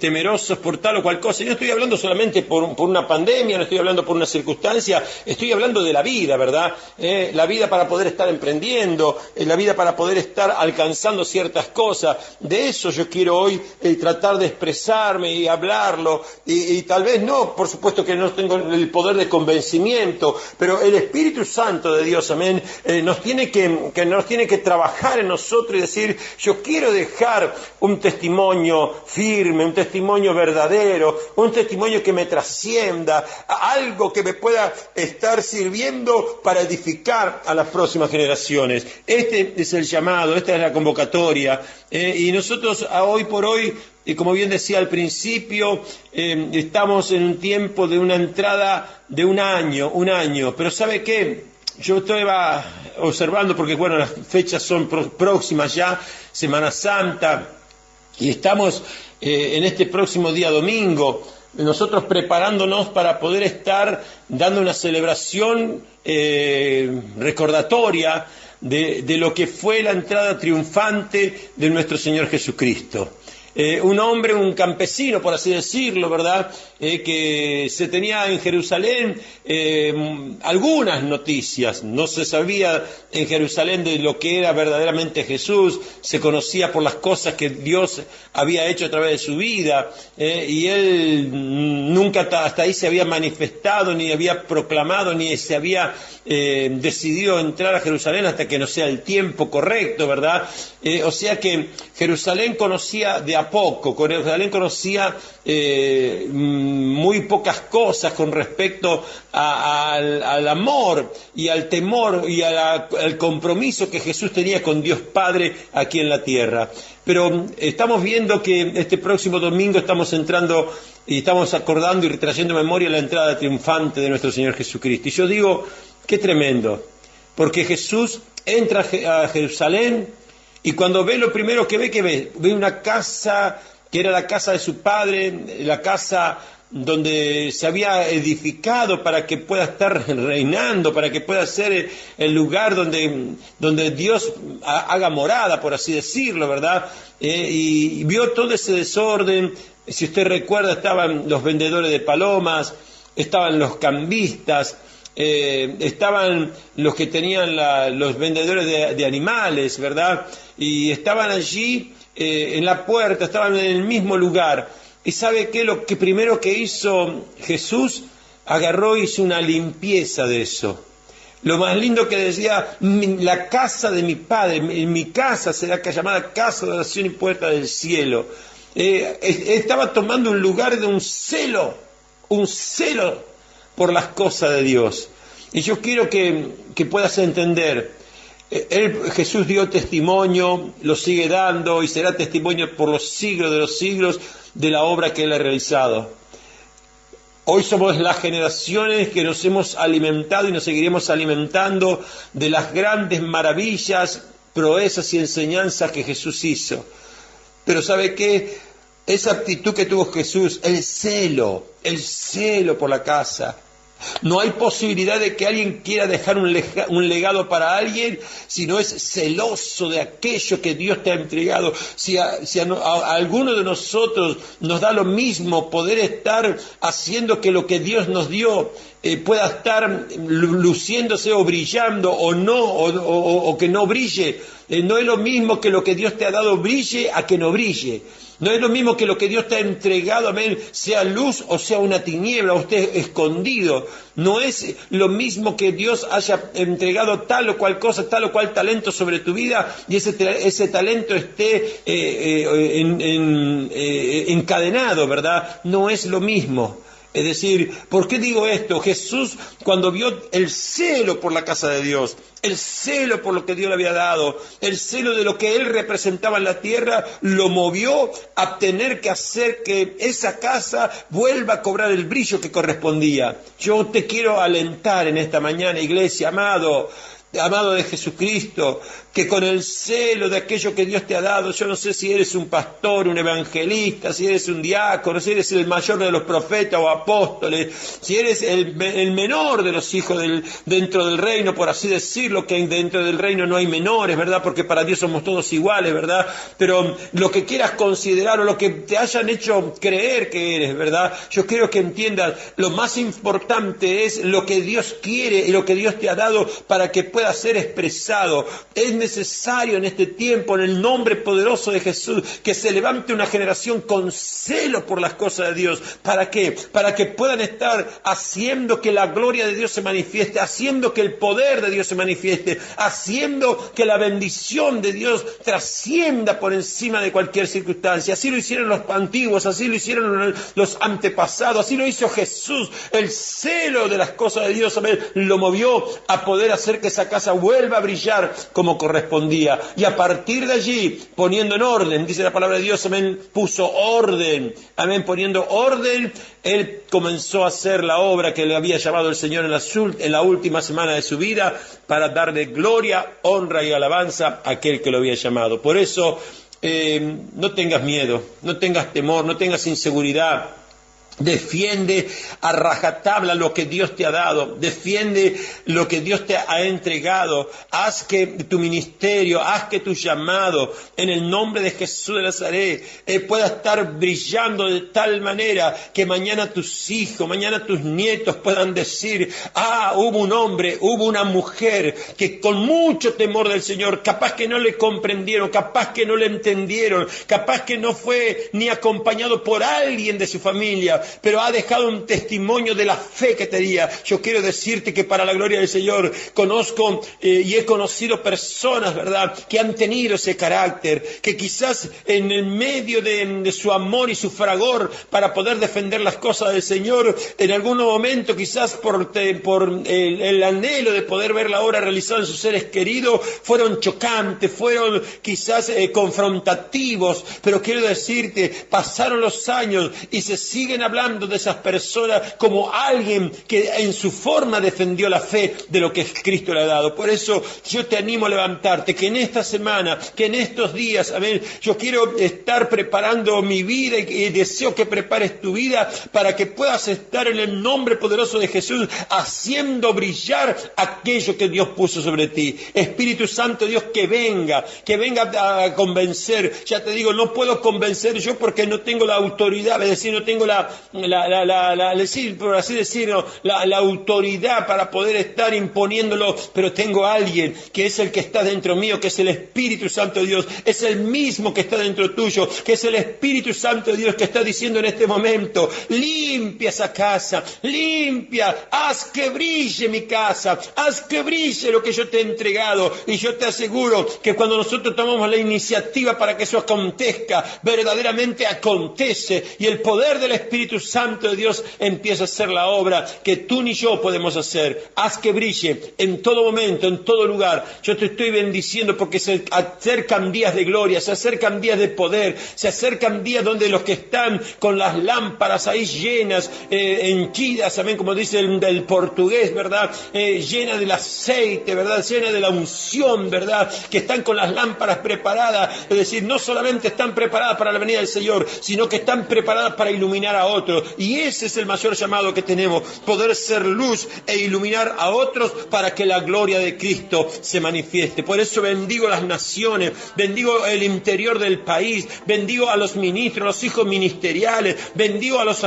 temerosos por tal o cual cosa. Y no estoy hablando solamente por una pandemia, no estoy hablando por una circunstancia, estoy hablando de la vida, ¿verdad? La vida para poder estar emprendiendo, la vida para poder estar alcanzando ciertas cosas. De eso yo quiero hoy tratar de expresarme y hablarlo. Y tal vez no, por supuesto que no tengo el poder de convencimiento, pero el Espíritu Santo de Dios, amén, nos tiene que trabajar en nosotros y decir, yo quiero dejar un testimonio firme, un testimonio verdadero, un testimonio que me trascienda, algo que me pueda estar sirviendo para edificar a las próximas generaciones. Este es el llamado, esta es la convocatoria, y nosotros hoy por hoy, y como bien decía al principio, estamos en un tiempo de una entrada de un año. Pero ¿sabe qué? Yo estaba observando, porque bueno, las fechas son próximas ya, Semana Santa, y estamos en este próximo día domingo, nosotros preparándonos para poder estar dando una celebración recordatoria de lo que fue la entrada triunfante de nuestro Señor Jesucristo. Un hombre, un campesino, por así decirlo, ¿verdad?, que se tenía en Jerusalén algunas noticias. No se sabía en Jerusalén de lo que era verdaderamente Jesús, se conocía por las cosas que Dios había hecho a través de su vida, y él nunca hasta ahí se había manifestado, ni había proclamado, ni se había decidido entrar a Jerusalén hasta que no sea el tiempo correcto, ¿verdad? O sea que Jerusalén conocía de a conocía poco, Jerusalén conocía muy pocas cosas con respecto al amor y al temor y al compromiso que Jesús tenía con Dios Padre aquí en la tierra. Pero estamos viendo que este próximo domingo estamos entrando y estamos acordando y trayendo memoria la entrada triunfante de nuestro Señor Jesucristo. Y yo digo, qué tremendo, porque Jesús entra a Jerusalén y cuando ve, lo primero que ve una casa que era la casa de su padre, la casa donde se había edificado para que pueda estar reinando, para que pueda ser el lugar donde Dios haga morada, por así decirlo, ¿verdad? Y vio todo ese desorden. Si usted recuerda, estaban los vendedores de palomas, estaban los cambistas, estaban los que tenían los vendedores de animales, ¿verdad? Y estaban allí en la puerta, estaban en el mismo lugar. ¿Y sabe qué? Lo que primero que hizo Jesús, agarró y hizo una limpieza de eso. Lo más lindo que decía, la casa de mi Padre, mi casa será llamada casa de oración y puerta del cielo. Estaba tomando un lugar de un celo por las cosas de Dios. Y yo quiero que puedas entender, Jesús dio testimonio, lo sigue dando y será testimonio por los siglos de los siglos de la obra que Él ha realizado. Hoy somos las generaciones que nos hemos alimentado y nos seguiremos alimentando de las grandes maravillas, proezas y enseñanzas que Jesús hizo. Pero ¿sabe qué? Esa actitud que tuvo Jesús, el celo por la casa. No hay posibilidad de que alguien quiera dejar un legado para alguien si no es celoso de aquello que Dios te ha entregado. Si a alguno de nosotros nos da lo mismo poder estar haciendo que lo que Dios nos dio pueda estar luciéndose o brillando o no, o que no brille. No es lo mismo que lo que Dios te ha dado brille a que no brille. No es lo mismo que lo que Dios te ha entregado, amén, sea luz o sea una tiniebla o esté escondido. No es lo mismo que Dios haya entregado tal o cual cosa, tal o cual talento sobre tu vida y ese talento esté encadenado, ¿verdad? No es lo mismo. Es decir, ¿por qué digo esto? Jesús, cuando vio el celo por la casa de Dios, el celo por lo que Dios le había dado, el celo de lo que Él representaba en la tierra, lo movió a tener que hacer que esa casa vuelva a cobrar el brillo que correspondía. Yo te quiero alentar en esta mañana, iglesia, amado de Jesucristo, que con el celo de aquello que Dios te ha dado, yo no sé si eres un pastor, un evangelista, si eres un diácono, si eres el mayor de los profetas o apóstoles, si eres el menor de los hijos dentro del reino, por así decirlo, que dentro del reino no hay menores, ¿verdad? Porque para Dios somos todos iguales, ¿verdad? Pero lo que quieras considerar o lo que te hayan hecho creer que eres, ¿verdad? Yo quiero que entiendas, lo más importante es lo que Dios quiere y lo que Dios te ha dado para que pueda ser expresado. Es necesario en este tiempo, en el nombre poderoso de Jesús, que se levante una generación con celo por las cosas de Dios. ¿Para qué? Para que puedan estar haciendo que la gloria de Dios se manifieste, haciendo que el poder de Dios se manifieste, haciendo que la bendición de Dios trascienda por encima de cualquier circunstancia. Así lo hicieron los antiguos, así lo hicieron los antepasados, así lo hizo Jesús. El celo de las cosas de Dios, amén, lo movió a poder hacer que esa casa vuelva a brillar como correspondía. Y a partir de allí, poniendo en orden, dice la palabra de Dios, amén, puso orden, amén, poniendo orden, Él comenzó a hacer la obra que le había llamado el Señor en la última semana de su vida, para darle gloria, honra y alabanza a aquel que lo había llamado. Por eso, no tengas miedo, no tengas temor, no tengas inseguridad. Defiende a rajatabla lo que Dios te ha dado, defiende lo que Dios te ha entregado, haz que tu ministerio, haz que tu llamado en el nombre de Jesús de Nazaret pueda estar brillando de tal manera que mañana tus hijos, mañana tus nietos puedan decir, hubo un hombre, hubo una mujer que con mucho temor del Señor, capaz que no le comprendieron, capaz que no le entendieron, capaz que no fue ni acompañado por alguien de su familia, pero ha dejado un testimonio de la fe que tenía. Yo quiero decirte que para la gloria del Señor conozco y he conocido personas, ¿verdad?, que han tenido ese carácter, que quizás en el medio de su amor y su fragor para poder defender las cosas del Señor, en algún momento quizás por el anhelo de poder ver la obra realizada en sus seres queridos, fueron chocantes, fueron quizás confrontativos, pero quiero decirte, pasaron los años y se siguen hablando de esas personas como alguien que en su forma defendió la fe de lo que Cristo le ha dado. Por eso yo te animo a levantarte, que en esta semana, que en estos días, amén, yo quiero estar preparando mi vida y deseo que prepares tu vida para que puedas estar en el nombre poderoso de Jesús haciendo brillar aquello que Dios puso sobre ti. Espíritu Santo Dios, que venga a convencer. Ya te digo, no puedo convencer yo porque no tengo la autoridad, es decir, no tengo por así decirlo, la autoridad para poder estar imponiéndolo, pero tengo a alguien que es el que está dentro mío, que es el Espíritu Santo de Dios, es el mismo que está dentro tuyo, que es el Espíritu Santo de Dios que está diciendo en este momento: limpia esa casa, limpia, haz que brille mi casa, haz que brille lo que yo te he entregado. Y yo te aseguro que cuando nosotros tomamos la iniciativa para que eso acontezca, verdaderamente acontece, y el poder del Espíritu Santo de Dios empieza a hacer la obra que tú ni yo podemos hacer. Haz que brille en todo momento, en todo lugar. Yo te estoy bendiciendo porque se acercan días de gloria, se acercan días de poder, se acercan días donde los que están con las lámparas ahí llenas, henchidas, también como dice el portugués, ¿verdad? Llena del aceite, ¿verdad? Llena de la unción, ¿verdad? Que están con las lámparas preparadas, es decir, no solamente están preparadas para la venida del Señor, sino que están preparadas para iluminar a otros. Y ese es el mayor llamado que tenemos, poder ser luz e iluminar a otros para que la gloria de Cristo se manifieste. Por eso bendigo las naciones, bendigo el interior del país, bendigo a los ministros, a los hijos ministeriales, bendigo a los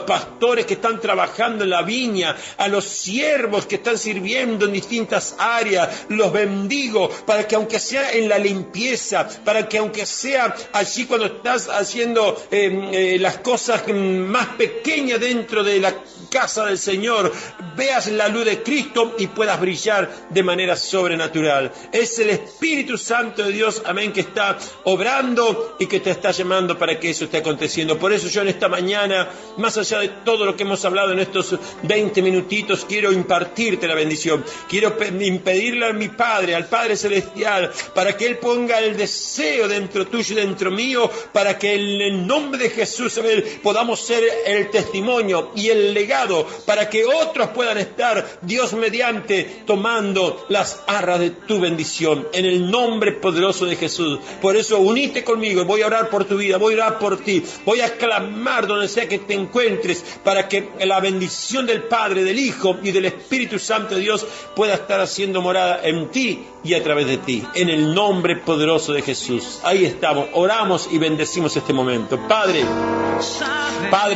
pastores que están trabajando en la viña, a los siervos que están sirviendo en distintas áreas. Los bendigo para que aunque sea en la limpieza, para que aunque sea allí cuando estás haciendo las cosas más pequeñas dentro de la casa del Señor, veas la luz de Cristo y puedas brillar de manera sobrenatural. Es el Espíritu Santo de Dios, amén, que está obrando y que te está llamando para que eso esté aconteciendo. Por eso yo en esta mañana, más allá de todo lo que hemos hablado en estos 20 minutitos, quiero impartirte la bendición. Quiero impedirle a mi Padre, al Padre Celestial, para que Él ponga el deseo dentro tuyo y dentro mío, para que en el nombre de Jesús, amén, podamos ser el testimonio y el legado, para que otros puedan estar, Dios mediante, tomando las arras de tu bendición, en el nombre poderoso de Jesús. Por eso unite conmigo, voy a orar por tu vida, voy a orar por ti, voy a clamar donde sea que te encuentres, para que la bendición del Padre, del Hijo y del Espíritu Santo de Dios pueda estar haciendo morada en ti y a través de ti, en el nombre poderoso de Jesús. Ahí estamos, oramos y bendecimos este momento. Padre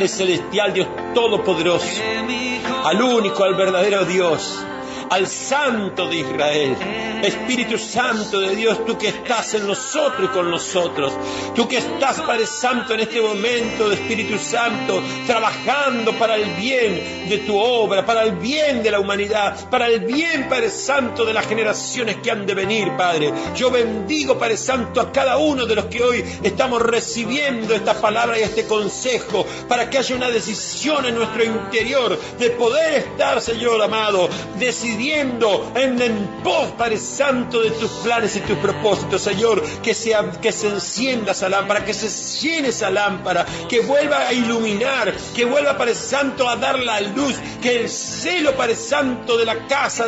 Celestial, Dios Todopoderoso, al único, al verdadero Dios, al Santo de Israel, Espíritu Santo de Dios, tú que estás en nosotros y con nosotros, tú que estás, Padre Santo, en este momento, Espíritu Santo, trabajando para el bien de tu obra, para el bien de la humanidad, para el bien, Padre Santo, de las generaciones que han de venir, Padre. Yo bendigo, Padre Santo, a cada uno de los que hoy estamos recibiendo esta palabra y este consejo, para que haya una decisión en nuestro interior de poder estar, Señor amado, decidiendo en pos, Padre Santo, de tus planes y tus propósitos, Señor, que se encienda esa lámpara, que se llene esa lámpara, que vuelva a iluminar, que vuelva, Padre Santo, a dar la luz, que el celo, Padre Santo, de la casa,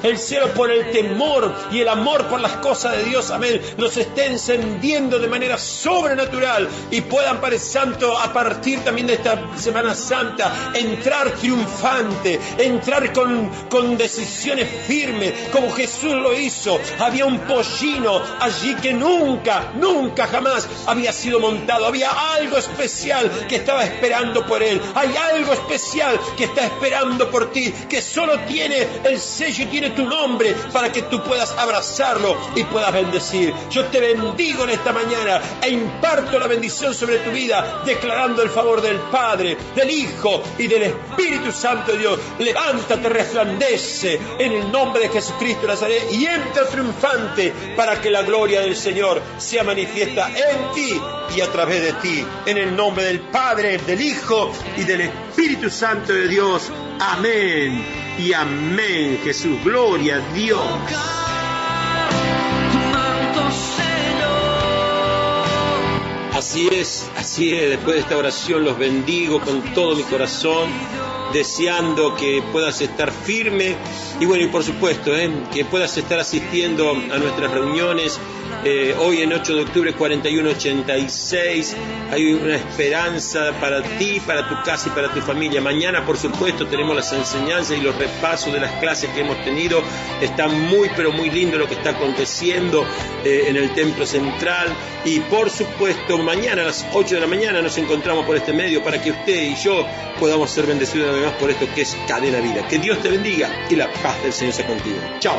el celo por el temor y el amor por las cosas de Dios, amén, nos esté encendiendo de manera sobrenatural y puedan, Padre Santo, a partir también de esta Semana Santa, entrar triunfante, entrar con decisión bendiciones firmes, como Jesús lo hizo. Había un pollino allí que nunca, jamás había sido montado. Había algo especial que estaba esperando por él. Hay algo especial que está esperando por ti, que solo tiene el sello y tiene tu nombre para que tú puedas abrazarlo y puedas bendecir. Yo te bendigo en esta mañana e imparto la bendición sobre tu vida, declarando el favor del Padre, del Hijo y del Espíritu Santo de Dios. Levántate, resplandece en el nombre de Jesucristo de Nazaret y entra triunfante para que la gloria del Señor sea manifiesta en ti y a través de ti. En el nombre del Padre, del Hijo y del Espíritu Santo de Dios. Amén y amén. Jesús, gloria a Dios. Así es. Después de esta oración los bendigo con todo mi corazón, deseando que puedas estar firme y bueno, y por supuesto, que puedas estar asistiendo a nuestras reuniones. Hoy en 8 de octubre 4186 hay una esperanza para ti, para tu casa y para tu familia. Mañana, por supuesto, tenemos las enseñanzas y los repasos de las clases que hemos tenido. Está muy, pero muy lindo lo que está aconteciendo en el Templo Central. Y por supuesto, mañana a las 8 de la mañana nos encontramos por este medio para que usted y yo podamos ser bendecidos además por esto que es Cadena Vida. Que Dios te bendiga y la paz del Señor sea contigo. Chao.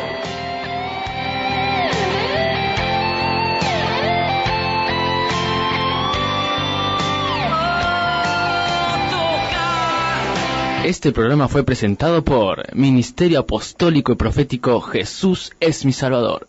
Este programa fue presentado por Ministerio Apostólico y Profético Jesús es mi Salvador.